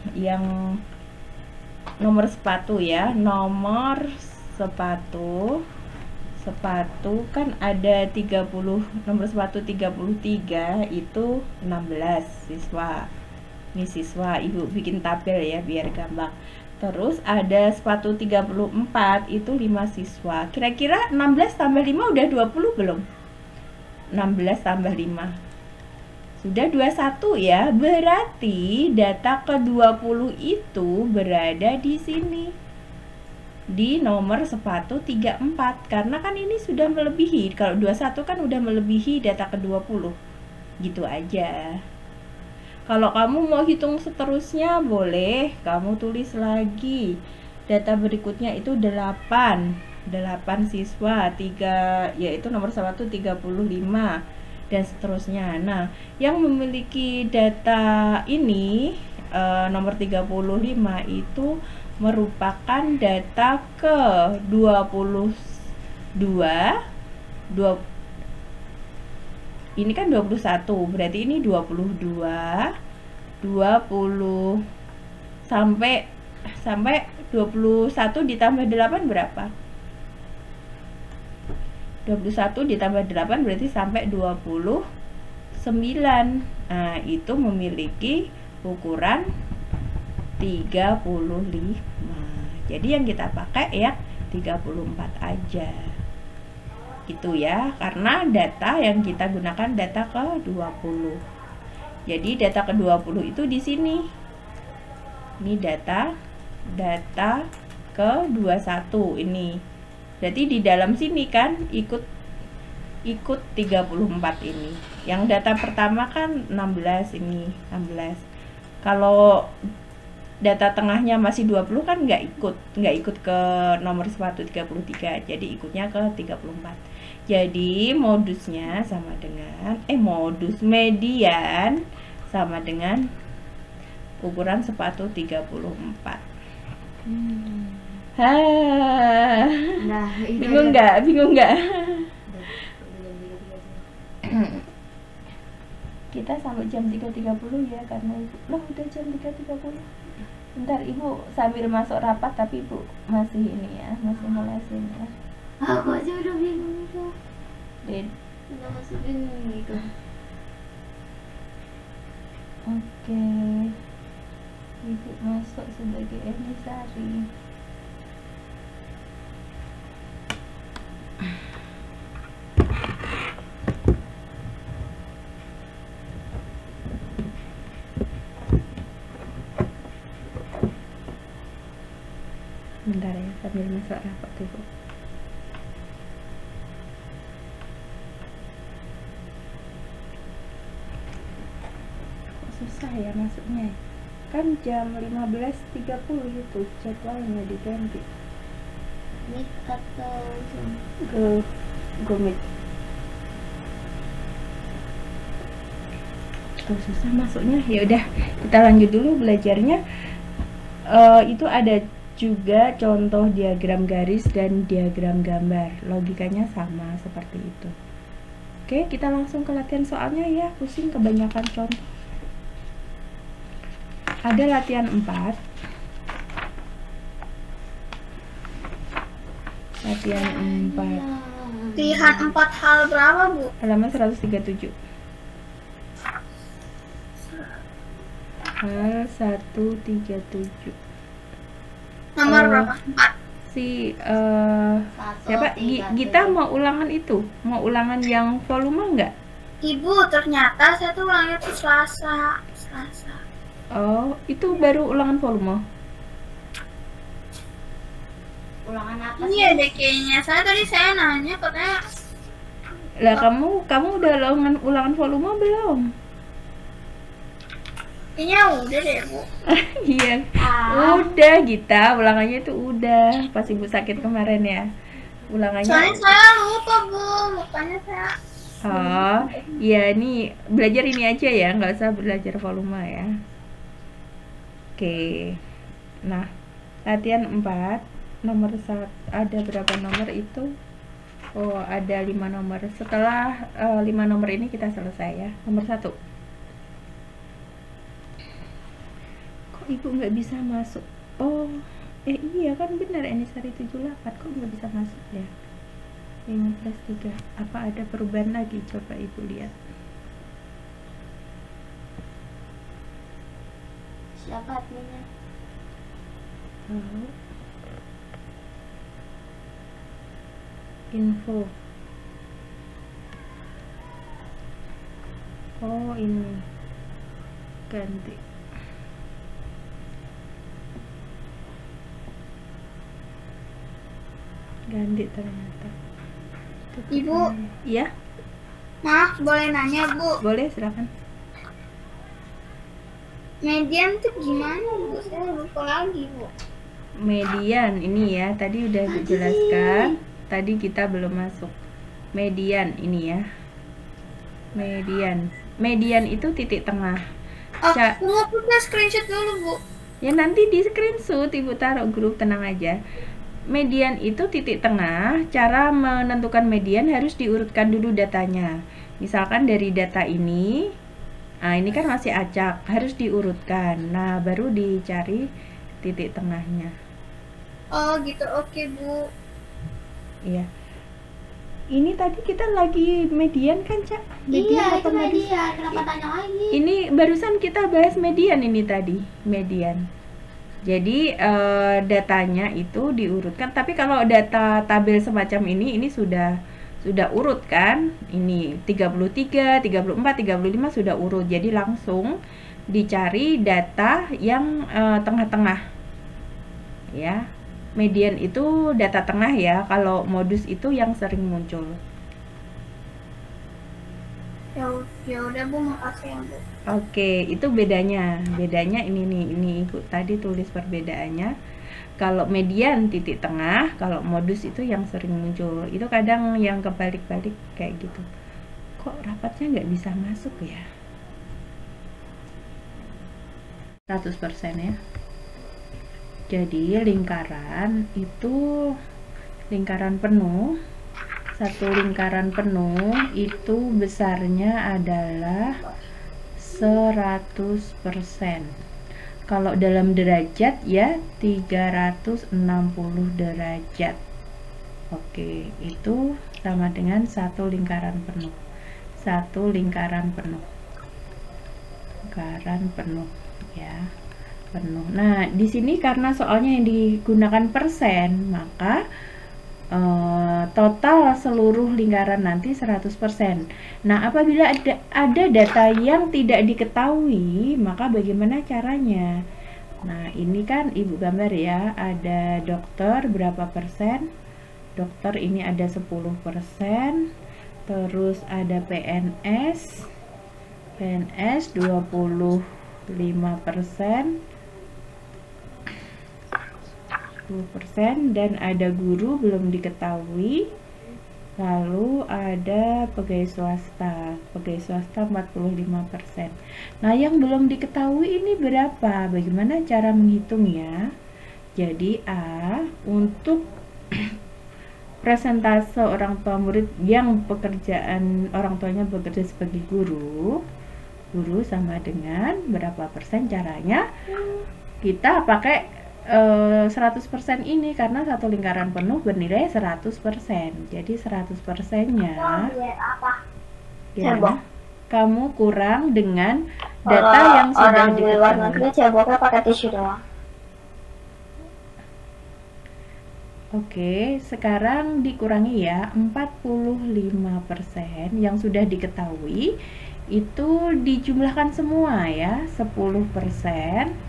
S2: nomor sepatu ya. Nomor sepatu kan ada 30, nomor sepatu 33 itu 16 siswa. Ini siswa, Ibu bikin tabel ya biar gampang. Terus ada sepatu 34 itu 5 siswa. Kira-kira 16 tambah 5 udah 20 belum? 16 tambah 5 sudah 21 ya. Berarti data ke-20 itu berada di sini, di nomor sepatu 34, karena kan ini sudah melebihi. Kalau 21 kan udah melebihi data ke-20. Gitu aja. Kalau kamu mau hitung seterusnya boleh, kamu tulis lagi. Data berikutnya itu 8 siswa, 3 yaitu nomor sepatu 35 dan seterusnya. Nah, yang memiliki data ini nomor 35 itu merupakan data ke 22. Ini kan 21, berarti ini 22 sampai 21 ditambah 8 berapa? 21 ditambah 8 berarti sampai 29. Nah, itu memiliki ukuran 35. Jadi yang kita pakai ya 34 aja. Gitu ya, karena data yang kita gunakan data ke-20. Jadi data ke-20 itu di sini. Ini data ke-21 ini. Berarti di dalam sini kan ikut 34 ini. Yang data pertama kan 16 ini, 16. Kalau data tengahnya masih 20 kan nggak ikut ke nomor sepatu 33. Jadi ikutnya ke 34. Jadi modusnya sama dengan modus median sama dengan ukuran sepatu 34.
S3: Nah,
S2: bingung nggak? Kita sampai jam 3.30 ya, karena Ibu udah jam 3.30. Bentar, Ibu sambil masuk rapat tapi Ibu masih ini ya, masih ngelesin ya.
S3: Aku aja udah bingung itu. Udah masih bingung gitu.
S2: Oke. Ibu masuk sebagai Elisari. Bentar ya, sambil masuk rapot Ibu. Kok susah ya masuknya? Kan jam 15.30 itu jadwalnya diganti.
S3: Meet atau Zoom?
S2: Go Meet. Tuh susah masuknya. Ya udah, kita lanjut dulu belajarnya. Itu ada juga contoh diagram garis dan diagram gambar. Logikanya sama seperti itu. Oke, kita langsung ke latihan soalnya ya. Pusing kebanyakan contoh. Ada latihan 4. Latihan 4.
S4: Pilihan 4 hal berapa, Bu?
S2: Halaman 137. Hal 137.
S4: Nomor berapa? 4.
S2: Siapa? Gita mau ulangan itu? Mau ulangan yang volume enggak?
S4: Ibu, ternyata saya tuh ulangnya tuh Selasa.
S2: Oh, itu baru ulangan volume.
S3: Ulangan apa sih?
S4: Iya deh kayaknya. Saya nanya katanya.
S2: Lah kamu udah ulangan volume belum?
S4: Kayaknya udah deh, Bu.
S2: Iya. Udah Gita, ulangannya itu udah pas Ibu sakit kemarin ya. Ulangannya.
S4: Soalnya saya lupa, Bu. Makanya saya.
S2: Oh, iya nih belajar ini aja ya, nggak usah belajar volume ya. Oke. Nah, latihan 4 nomor 1 ada berapa nomor itu? Oh, ada 5 nomor. Setelah 5 nomor ini kita selesai ya. Nomor 1. Kok Ibu nggak bisa masuk? Oh, iya kan benar Enisari 78. Kok nggak bisa masuk ya? 15.3. Apa ada perubahan lagi? Coba Ibu lihat.
S3: Siapa adminnya?
S2: Oh. Info. Oh, ini ganti. Ganti ternyata.
S4: Ibu.
S2: Iya,
S4: Maaf, boleh nanya, Bu.
S2: boleh silakan.
S4: Median tuh gimana, Bu? Saya lupa lagi, Bu.
S2: Median ini ya, tadi udah dijelaskan. Tadi kita belum masuk. Median ini ya. Median itu titik tengah.
S4: Mau kita screenshot dulu, Bu.
S2: Ya nanti di screenshot Ibu taruh grup, tenang aja. Median itu titik tengah. Cara menentukan median harus diurutkan dulu datanya. Misalkan dari data ini, nah ini kan masih acak, harus diurutkan. Nah, baru dicari titik tengahnya.
S4: Oh gitu, oke, Bu.
S2: Iya. Ini tadi kita lagi median kan, Cak?
S3: Iya,
S2: apa
S3: itu median. Kenapa tanya lagi?
S2: Ini barusan kita bahas median ini tadi, median. Jadi datanya itu diurutkan, tapi kalau data tabel semacam ini sudah urut kan? Ini 33, 34, 35 sudah urut. Jadi langsung dicari data yang tengah-tengah. Ya. Median itu data tengah ya, kalau modus itu yang sering muncul.
S4: Ya udah, Bu, makasih ya, Bu.
S2: Oke, itu bedanya. Bedanya ini nih, ini Ibu tadi tulis perbedaannya. Kalau median titik tengah, kalau modus itu yang sering muncul. Itu kadang yang kebalik-balik kayak gitu. Kok rapatnya nggak bisa masuk ya? 100% ya. Jadi lingkaran itu lingkaran penuh. Satu lingkaran penuh itu besarnya adalah 100%. Kalau dalam derajat ya 360 derajat. Oke, itu sama dengan satu lingkaran penuh. Satu lingkaran penuh. Lingkaran penuh ya. Penuh. Nah, di sini karena soalnya yang digunakan persen, maka total seluruh lingkaran nanti 100%. Nah, apabila ada data yang tidak diketahui, maka bagaimana caranya? Nah, ini kan ibu gambar ya, ada dokter berapa persen, dokter ini ada 10%, terus ada PNS 25%, 10%, dan ada guru belum diketahui. Lalu ada pegawai swasta 45%. Nah, yang belum diketahui ini berapa? Bagaimana cara menghitungnya? Jadi untuk persentase orang tua murid yang pekerjaan orang tuanya bekerja sebagai guru sama dengan berapa persen. Caranya kita pakai 100% ini karena satu lingkaran penuh bernilai 100%. Jadi 100%-nya ya, kamu kurang dengan data yang sudah
S3: di luar negeri ceboknya pakai tisu doang.
S2: Oke, sekarang dikurangi ya, 45% yang sudah diketahui itu dijumlahkan semua ya, 10%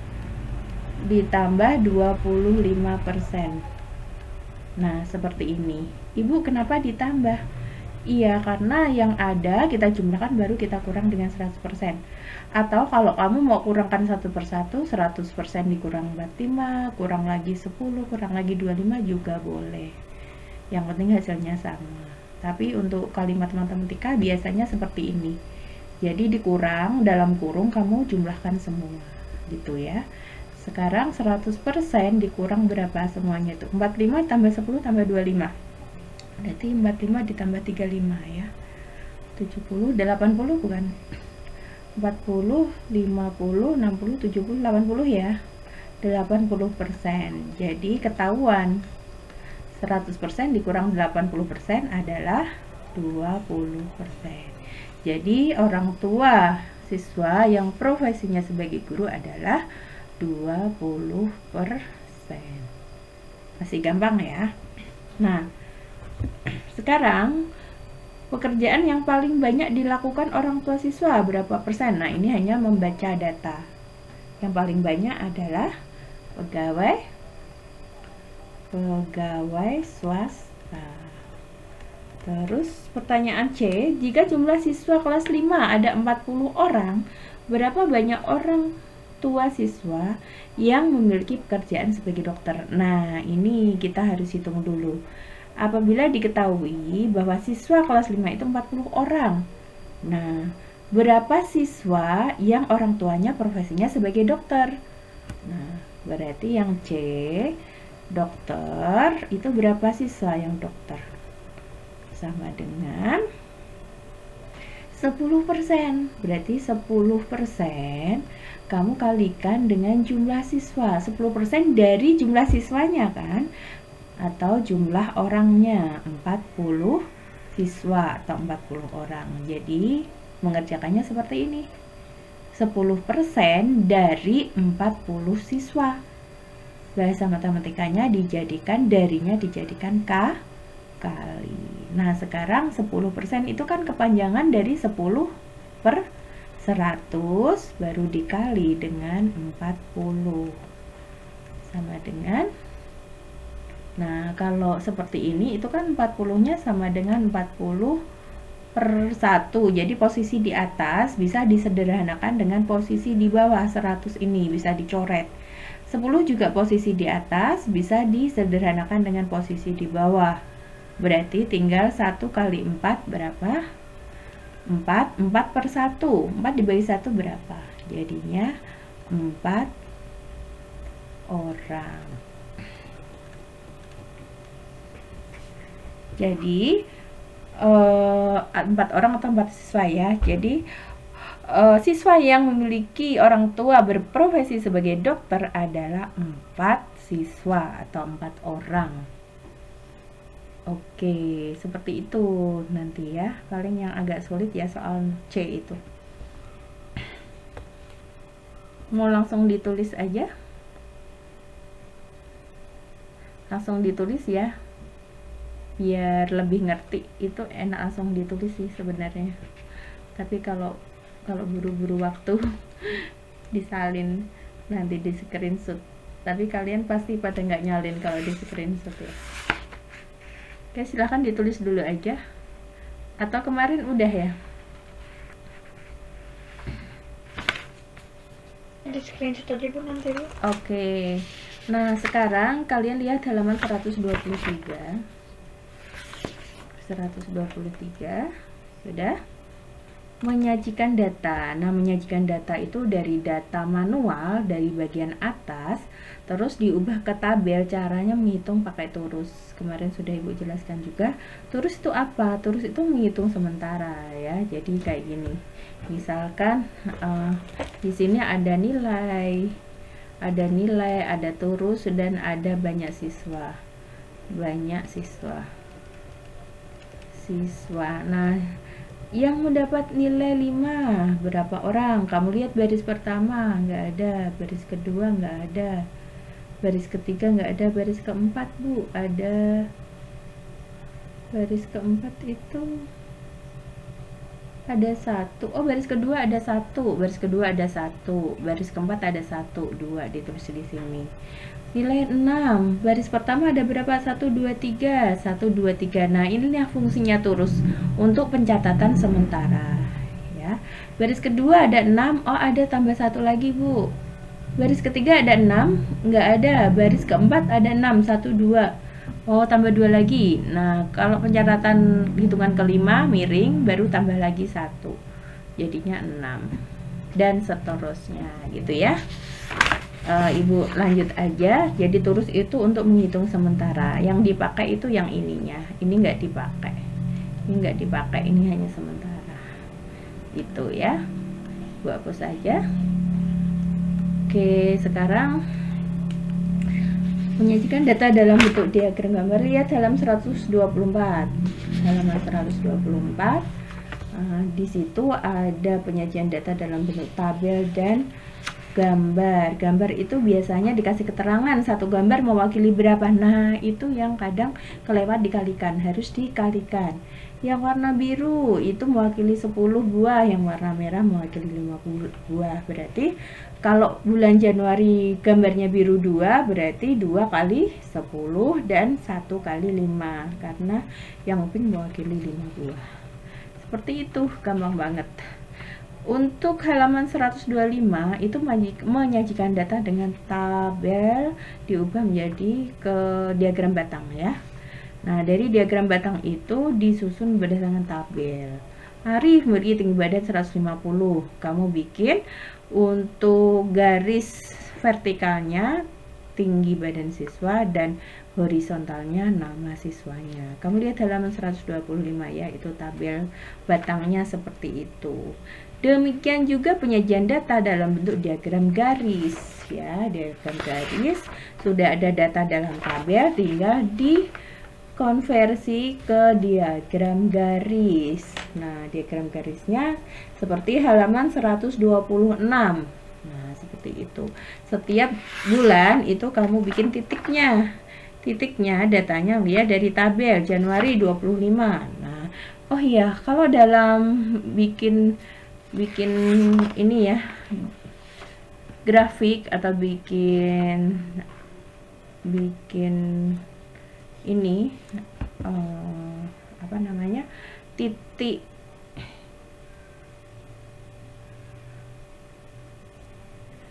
S2: ditambah 25%. Nah, seperti ini. Ibu, kenapa ditambah? Iya, karena yang ada kita jumlahkan baru kita kurang dengan 100%. Atau kalau kamu mau kurangkan satu persatu, 100% dikurang 45, kurang lagi 10, kurang lagi 25 juga boleh. Yang penting hasilnya sama. Tapi untuk kalimat matematika biasanya seperti ini. Jadi dikurang dalam kurung kamu jumlahkan semua. Gitu ya. Sekarang 100% dikurang berapa semuanya itu? 45 tambah 10 tambah 25. Berarti 45 ditambah 35 ya. 70, 80 bukan? 40, 50, 60, 70, 80 ya. 80%. Jadi ketahuan 100% dikurang 80% adalah 20%. Jadi orang tua siswa yang profesinya sebagai guru adalah 20%. Masih gampang ya. Nah, sekarang pekerjaan yang paling banyak dilakukan orang tua siswa berapa persen? Nah, ini hanya membaca data. Yang paling banyak adalah pegawai swasta. Terus pertanyaan C, jika jumlah siswa kelas 5 ada 40 orang, berapa banyak orang tua siswa yang memiliki pekerjaan sebagai dokter? Nah, ini kita harus hitung dulu. Apabila diketahui bahwa siswa kelas 5 itu 40 orang. Nah, berapa siswa yang orang tuanya profesinya sebagai dokter? Nah, berarti yang C, dokter, itu berapa siswa yang dokter? Sama dengan 10%. Berarti 10% kamu kalikan dengan jumlah siswa. 10% dari jumlah siswanya kan? Atau jumlah orangnya, 40 siswa atau 40 orang. Jadi mengerjakannya seperti ini. 10% dari 40 siswa. Bahasa matematikanya darinya dijadikan kali. Nah, sekarang 10% itu kan kepanjangan dari 10/100 baru dikali dengan 40. Sama dengan, nah kalau seperti ini itu kan 40-nya sama dengan 40/1. Jadi posisi di atas bisa disederhanakan dengan posisi di bawah 100 ini, bisa dicoret. 10 juga posisi di atas bisa disederhanakan dengan posisi di bawah. Berarti tinggal 1 kali 4 berapa? 4/1. 4 dibagi 1 berapa? Jadinya 4 orang. Jadi 4 orang atau 4 siswa ya. Jadi siswa yang memiliki orang tua berprofesi sebagai dokter adalah 4 siswa atau 4 orang. Oke, seperti itu nanti ya. Paling yang agak sulit ya soal C itu. Mau langsung ditulis aja? Langsung ditulis ya. Biar lebih ngerti, itu enak langsung ditulis sih sebenarnya. Tapi kalau buru-buru waktu disalin nanti di screenshot. Tapi kalian pasti pada nggak nyalin kalau di screenshot ya. Oke, silahkan ditulis dulu aja. Atau kemarin udah ya?
S4: Di screenshot aja Bu nanti Bu.
S2: Oke. Nah, sekarang kalian lihat halaman 123. 123. Sudah? Menyajikan data. Nah, menyajikan data itu dari data manual dari bagian atas terus diubah ke tabel. Caranya menghitung pakai turus. Kemarin sudah Ibu jelaskan juga. Turus itu apa? Turus itu menghitung sementara ya. Jadi kayak gini. Misalkan di sini ada nilai, ada turus dan ada banyak siswa. Nah, yang mendapat nilai 5 berapa orang? Kamu lihat baris pertama nggak ada, baris kedua nggak ada, baris ketiga nggak ada, baris keempat Bu ada. Baris keempat itu ada 1. Oh, baris kedua ada 1, baris kedua ada 1, baris keempat ada 1, 2 ditulis di sini. Nilai 6, baris pertama ada berapa? 1, 2, 3, 1, 2, 3. Nah, inilah fungsinya turus untuk pencatatan sementara ya. Baris kedua ada 6, oh ada tambah 1 lagi Bu. Baris ketiga ada 6, nggak ada. Baris keempat ada 6, 1, 2, oh tambah 2 lagi. Nah, kalau pencatatan hitungan kelima miring baru tambah lagi 1, jadinya 6 dan seterusnya gitu ya. Ibu lanjut aja. Jadi turus itu untuk menghitung sementara. Yang dipakai itu yang ininya. Ini nggak dipakai. Ini hanya sementara. Itu ya. Ibu hapus aja. Oke, sekarang menyajikan data dalam bentuk diagram gambar. Lihat halaman 124. Halaman 124. Di situ ada penyajian data dalam bentuk tabel dan gambar. Gambar itu biasanya dikasih keterangan satu gambar mewakili berapa. Nah, itu yang kadang kelewat dikalikan, harus dikalikan. Yang warna biru itu mewakili 10 buah, yang warna merah mewakili 50 buah. Berarti kalau bulan Januari gambarnya biru 2, berarti 2 kali 10 dan 1 kali 5, karena yang pink mewakili 5 buah. Seperti itu, gampang banget. Untuk halaman 125 itu menyajikan data dengan tabel diubah menjadi ke diagram batang ya. Nah, dari diagram batang itu disusun berdasarkan tabel. Arif memiliki tinggi badan 150. Kamu bikin untuk garis vertikalnya tinggi badan siswa dan horizontalnya nama siswanya. Kamu lihat halaman 125 ya, itu tabel batangnya seperti itu. Demikian juga penyajian data dalam bentuk diagram garis ya, diagram garis. Sudah ada data dalam tabel, tinggal dikonversi ke diagram garis. Nah, diagram garisnya seperti halaman 126. Nah, seperti itu. Setiap bulan itu kamu bikin titiknya. Titiknya datanya lihat dari tabel Januari 25. Nah, oh iya, kalau dalam bikin ini ya, grafik atau bikin ini apa namanya, titik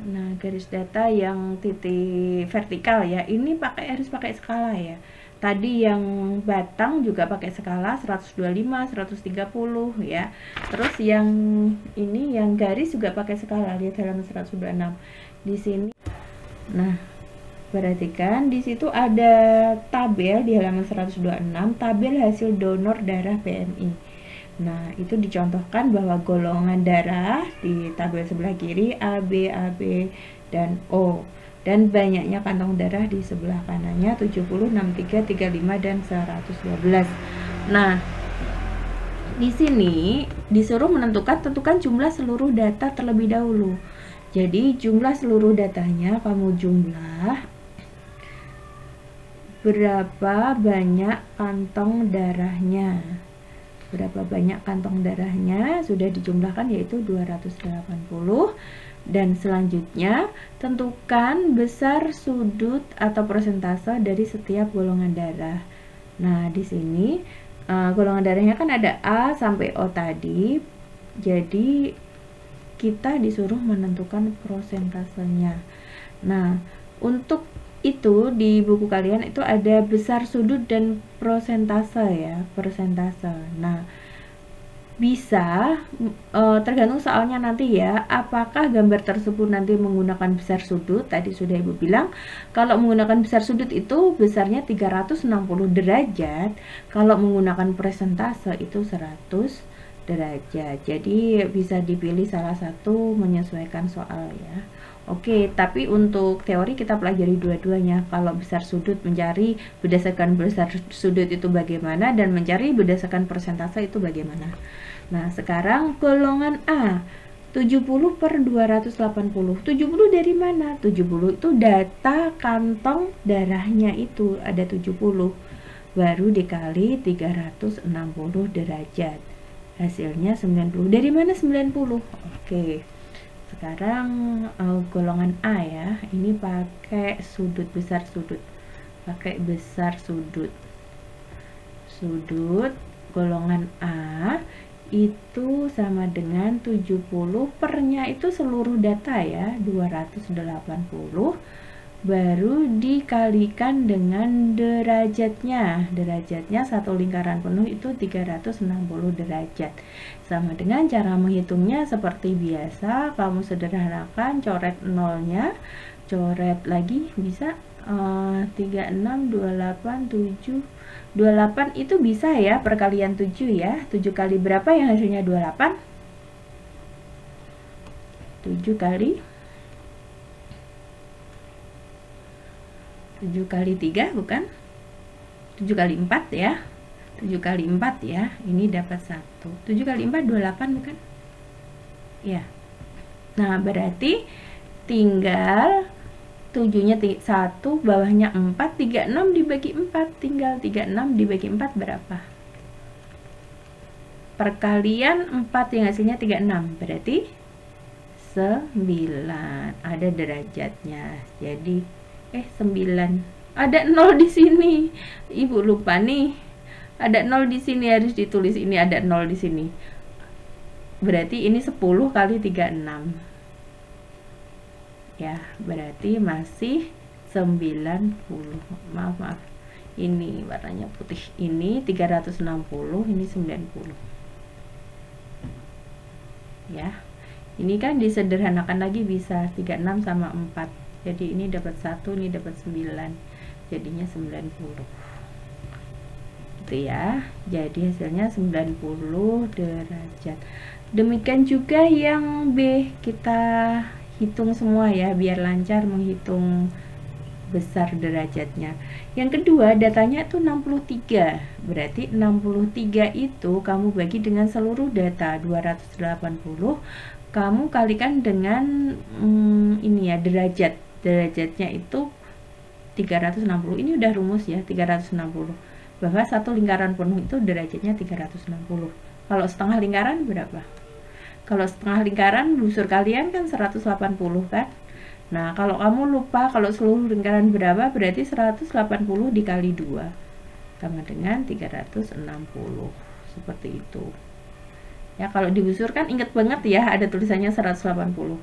S2: nah garis data yang titik vertikal ya, ini harus pakai skala ya. Tadi yang batang juga pakai skala 125, 130 ya. Terus yang ini yang garis juga pakai skala, lihat halaman 126. Di sini. Nah, perhatikan di situ ada tabel di halaman 126, tabel hasil donor darah PMI. Nah, itu dicontohkan bahwa golongan darah di tabel sebelah kiri AB, AB, dan O. Dan banyaknya kantong darah di sebelah kanannya 70, 63, 35, dan 112. Nah, di sini disuruh tentukan jumlah seluruh data terlebih dahulu. Jadi jumlah seluruh datanya kamu jumlah berapa banyak kantong darahnya. Berapa banyak kantong darahnya sudah dijumlahkan, yaitu 280. Dan selanjutnya, tentukan besar sudut atau persentase dari setiap golongan darah. Nah, di sini golongan darahnya kan ada A sampai O tadi. Jadi, kita disuruh menentukan prosentasenya. Nah, untuk itu di buku kalian itu ada besar sudut dan persentase ya, persentase. Nah, bisa tergantung soalnya nanti ya, apakah gambar tersebut nanti menggunakan besar sudut. Tadi sudah Ibu bilang kalau menggunakan besar sudut itu besarnya 360 derajat, kalau menggunakan persentase itu 100 derajat. Jadi bisa dipilih salah satu menyesuaikan soal ya. Oke, tapi untuk teori kita pelajari dua-duanya. Kalau besar sudut mencari berdasarkan besar sudut itu bagaimana, dan mencari berdasarkan persentase itu bagaimana. Nah, sekarang golongan A 70 per 280. 70 dari mana? 70 itu data kantong darahnya itu ada 70. Baru dikali 360 derajat. Hasilnya 90. Dari mana 90? Oke. Sekarang golongan A ya, ini pakai sudut besar sudut, pakai besar sudut. Sudut golongan A itu sama dengan 70 pernya itu seluruh data ya, 280, baru dikalikan dengan derajatnya. Derajatnya satu lingkaran penuh itu 360 derajat. Sama dengan cara menghitungnya seperti biasa, kamu sederhanakan, coret nolnya, coret lagi bisa 36, 28, 7, 28 itu bisa ya perkalian 7 ya. 7 kali berapa yang hasilnya 28? 7 kali 3 bukan? 7 kali 4 ya. 7 kali 4 ya. Ini dapat 1. 7 kali 4 28 bukan? Ya. Nah, berarti tinggal 7-nya 1, bawahnya 4, 36 dibagi 4, tinggal 36 dibagi 4 berapa? Perkalian 4 yang hasilnya 36, berarti 9. Ada derajatnya. Jadi 9. Ada 0 di sini. Ibu lupa nih. Ada 0 di sini, harus ditulis ini ada 0 di sini. Berarti ini 10 kali 36. Ya, berarti masih 90. Maaf. Ini warnanya putih. Ini 360, ini 90. Ya. Ini kan disederhanakan lagi bisa 36 sama 4. Jadi ini dapat 1, ini dapat 9. Jadinya 90. Gitu ya. Jadi hasilnya 90 derajat. Demikian juga yang B, kita hitung semua ya biar lancar menghitung besar derajatnya. Yang kedua datanya itu 63. Berarti 63 itu kamu bagi dengan seluruh data 280, kamu kalikan dengan ini ya derajat. Derajatnya itu 360. Ini udah rumus ya, 360. Bahwa satu lingkaran penuh itu derajatnya 360. Kalau setengah lingkaran berapa? Kalau setengah lingkaran busur kalian kan 180 kan. Nah, kalau kamu lupa kalau seluruh lingkaran berapa, berarti 180 dikali 2 sama dengan 360. Seperti itu. Ya, kalau di busur kan inget banget ya, ada tulisannya 180.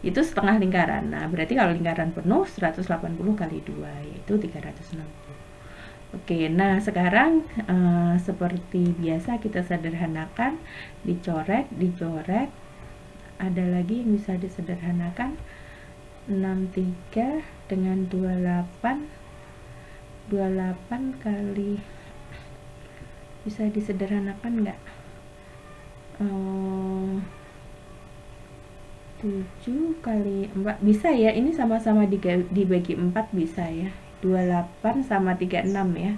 S2: Itu setengah lingkaran. Nah, berarti kalau lingkaran penuh 180 kali 2 yaitu 360. Oke, nah sekarang seperti biasa kita sederhanakan, dicoret, ada lagi yang bisa disederhanakan, 63 dengan 28 kali, bisa disederhanakan enggak? 7 kali 4 bisa ya, ini sama-sama dibagi 4 bisa ya. 28 sama 36 ya,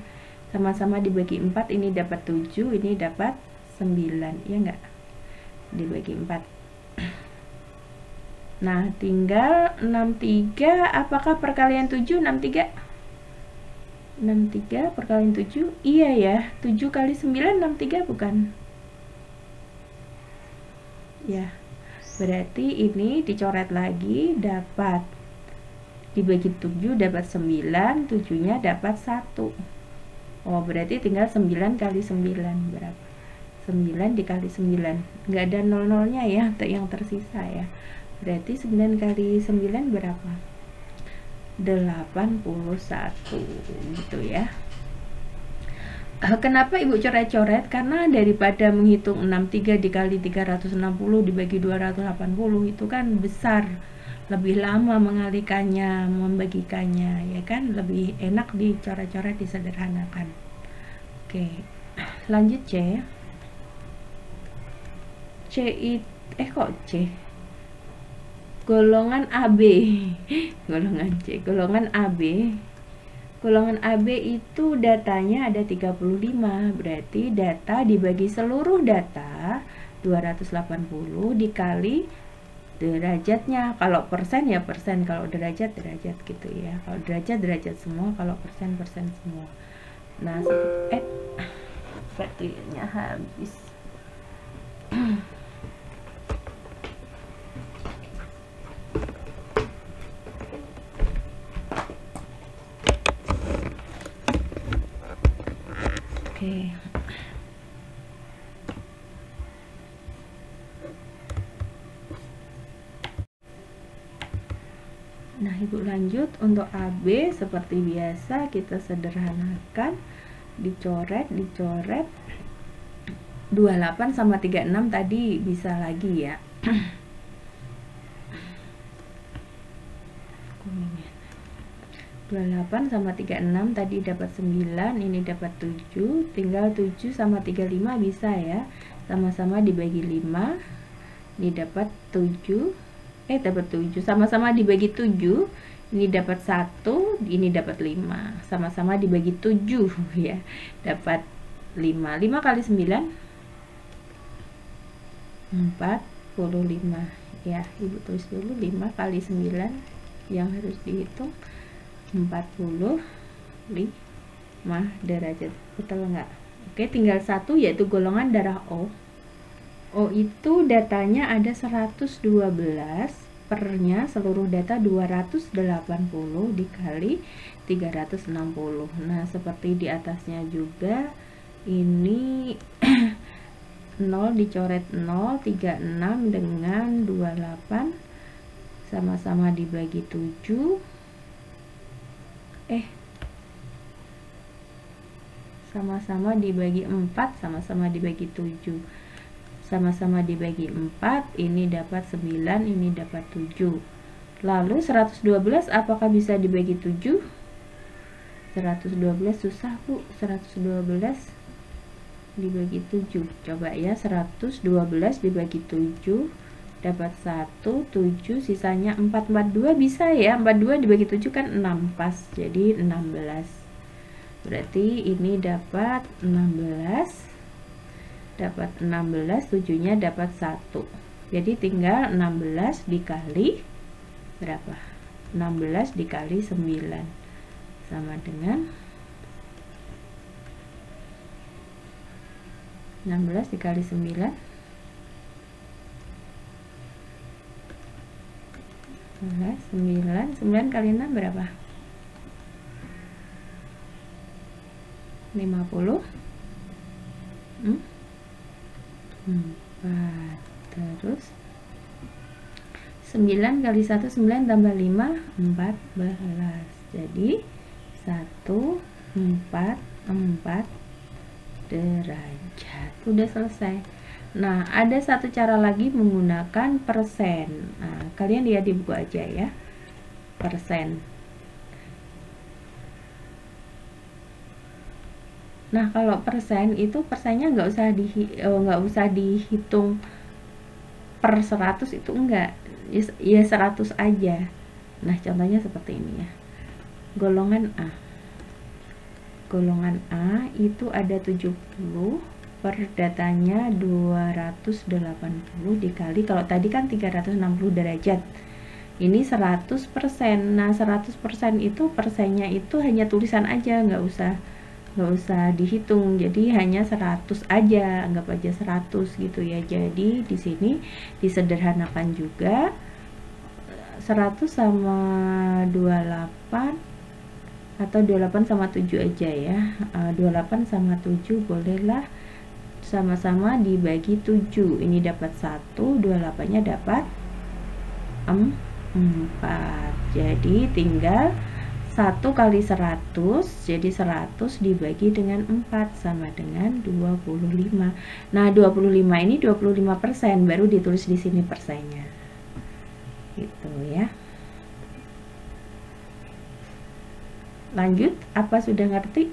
S2: sama-sama dibagi 4, ini dapat 7, ini dapat 9 ya enggak, dibagi 4. Nah tinggal 63, apakah perkalian 7 63 perkalian 7, iya ya, 7 kali 9 63 bukan ya. Berarti ini dicoret lagi, dapat dibagi 7 dapat 9, 7-nya dapat 1. Oh, berarti tinggal 9 kali 9 berapa? 9 dikali 9. Nggak ada 00-nya ya, yang tersisa ya. Berarti 9 kali 9 berapa? 81 gitu ya. Kenapa Ibu coret-coret? Karena daripada menghitung 63 dikali 360 dibagi 280 itu kan besar, lebih lama mengalihkannya, membagikannya, ya kan? Lebih enak dicoret-coret, disederhanakan. Oke, lanjut C. Kok C? Golongan AB. Golongan C, golongan AB. Golongan AB itu datanya ada 35, berarti data dibagi seluruh data 280 dikali derajatnya. Kalau persen ya persen, kalau derajat derajat gitu ya. Kalau derajat derajat semua, kalau persen persen semua. Nah, baterainya habis. Oke. Nah, Ibu lanjut untuk AB seperti biasa kita sederhanakan, dicoret 28 sama 36 tadi bisa lagi ya. 28 sama 36 tadi dapat 9, ini dapat 7, tinggal 7 sama 35 bisa ya, sama-sama dibagi 5, ini dapat 7, dapat 7, sama-sama dibagi 7, ini dapat 1, ini dapat 5, sama-sama dibagi 7 ya, dapat 5, 5 kali 9, 45 ya, Ibu tulis dulu 5 kali 9 yang harus dihitung 45 derajat, betul nggak? Oke, tinggal satu yaitu golongan darah O. O itu datanya ada 112, pernya seluruh data 280 dikali 360. Nah, seperti di atasnya juga ini 0 dicoret 0, 36 dengan 28 sama-sama dibagi 7, sama-sama dibagi 4, sama-sama dibagi 7, sama-sama dibagi 4, ini dapat 9, ini dapat 7. Lalu 112 apakah bisa dibagi 7? 112 susah Bu, 112 dibagi 7, coba ya, 112 dibagi 7 dapat 1, 7, sisanya 4, 42 bisa ya, 42 dibagi 7 kan 6, pas, jadi 16. Berarti ini dapat 16, 7-nya dapat 1. Jadi tinggal 16 dikali berapa? 16 dikali 9 sama dengan 16 dikali 9 9 kali 6 berapa? 50. 4. Terus 9 kali 1 9 tambah 5 14. Jadi 1 4 derajat. Udah selesai. Nah, ada satu cara lagi menggunakan persen. Nah, kalian lihat di buku aja ya. Persen. Nah, kalau persen itu persennya nggak usah dihitung per 100 itu enggak. Ya 100 aja. Nah, contohnya seperti ini ya. Golongan A. Golongan A itu ada 70, per datanya 280 dikali, kalau tadi kan 360 derajat, ini 100%. Nah, 100% itu persennya itu hanya tulisan aja, nggak usah nggak usah dihitung, jadi hanya 100 aja, anggap aja 100 gitu ya. Jadi di sini disederhanakan juga, 100 sama 28 atau 28 sama 7 aja ya. 28 sama 7 bolehlah sama-sama dibagi 7, ini dapat 1, 28 nya dapat 4, jadi tinggal 1 kali 100, jadi 100 dibagi dengan 4 sama dengan 25. Nah 25 ini 25%, baru ditulis di sini persennya gitu ya. Lanjut, apa sudah ngerti?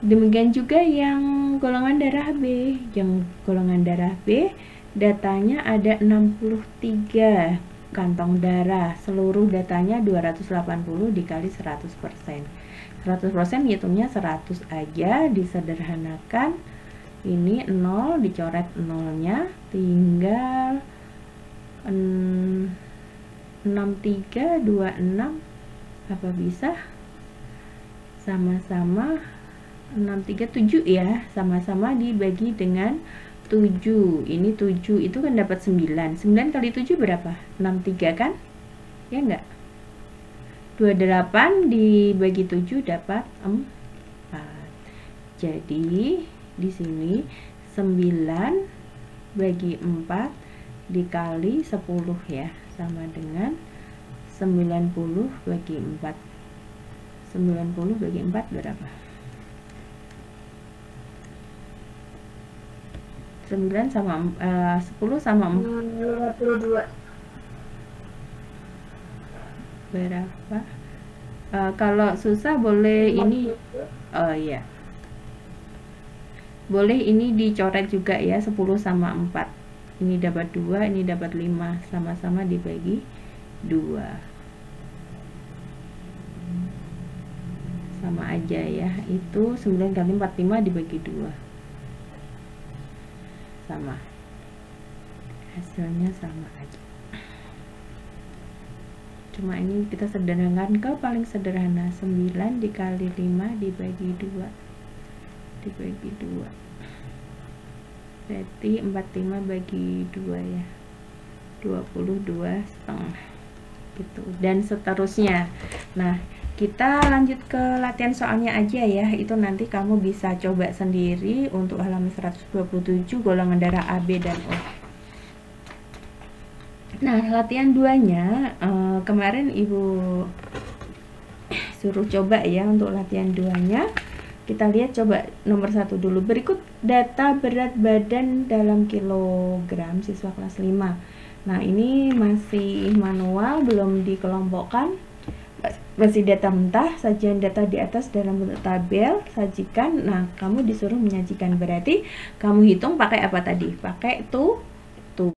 S2: Demikian juga yang golongan darah B. Yang golongan darah B datanya ada 63 kantong darah, seluruh datanya 280 dikali 100%. 100% hitungnya 100 aja, disederhanakan. Ini 0, dicoret 0-nya, tinggal 6326, apa bisa? Sama-sama 637 ya, sama-sama dibagi dengan 7. Ini 7 itu kan dapat 9. 9 kali 7 berapa? 63 kan? Ya enggak? 28 dibagi 7 dapat 4. Jadi di sini 9 bagi 4 dikali 10 ya, sama dengan 90 bagi 4. 90 bagi 4 berapa? 9 sama 10 sama
S4: 52.
S2: berapa? Kalau susah boleh ini, oh iya, boleh ini dicoret juga ya, 10 sama 4, ini dapat 2, ini dapat 5, sama-sama dibagi 2, sama aja ya, itu 9 kali 45 dibagi 2, sama, hasilnya sama aja. Cuma ini kita sederhanakan ke paling sederhana, 9 dikali 5 dibagi 2 dibagi 2, berarti 45 bagi 2 ya, 22,5 gitu, dan seterusnya. Nah kita lanjut ke latihan soalnya aja ya, itu nanti kamu bisa coba sendiri untuk halaman 127 golongan darah AB dan O. Nah latihan 2-nya kemarin Ibu suruh coba ya, untuk latihan 2-nya kita lihat coba nomor 1 dulu. Berikut data berat badan dalam kilogram siswa kelas 5. Nah ini masih manual, belum dikelompokkan, masih data mentah, sajian data di atas dalam bentuk tabel, sajikan. Nah kamu disuruh menyajikan, berarti kamu hitung pakai apa tadi? Pakai to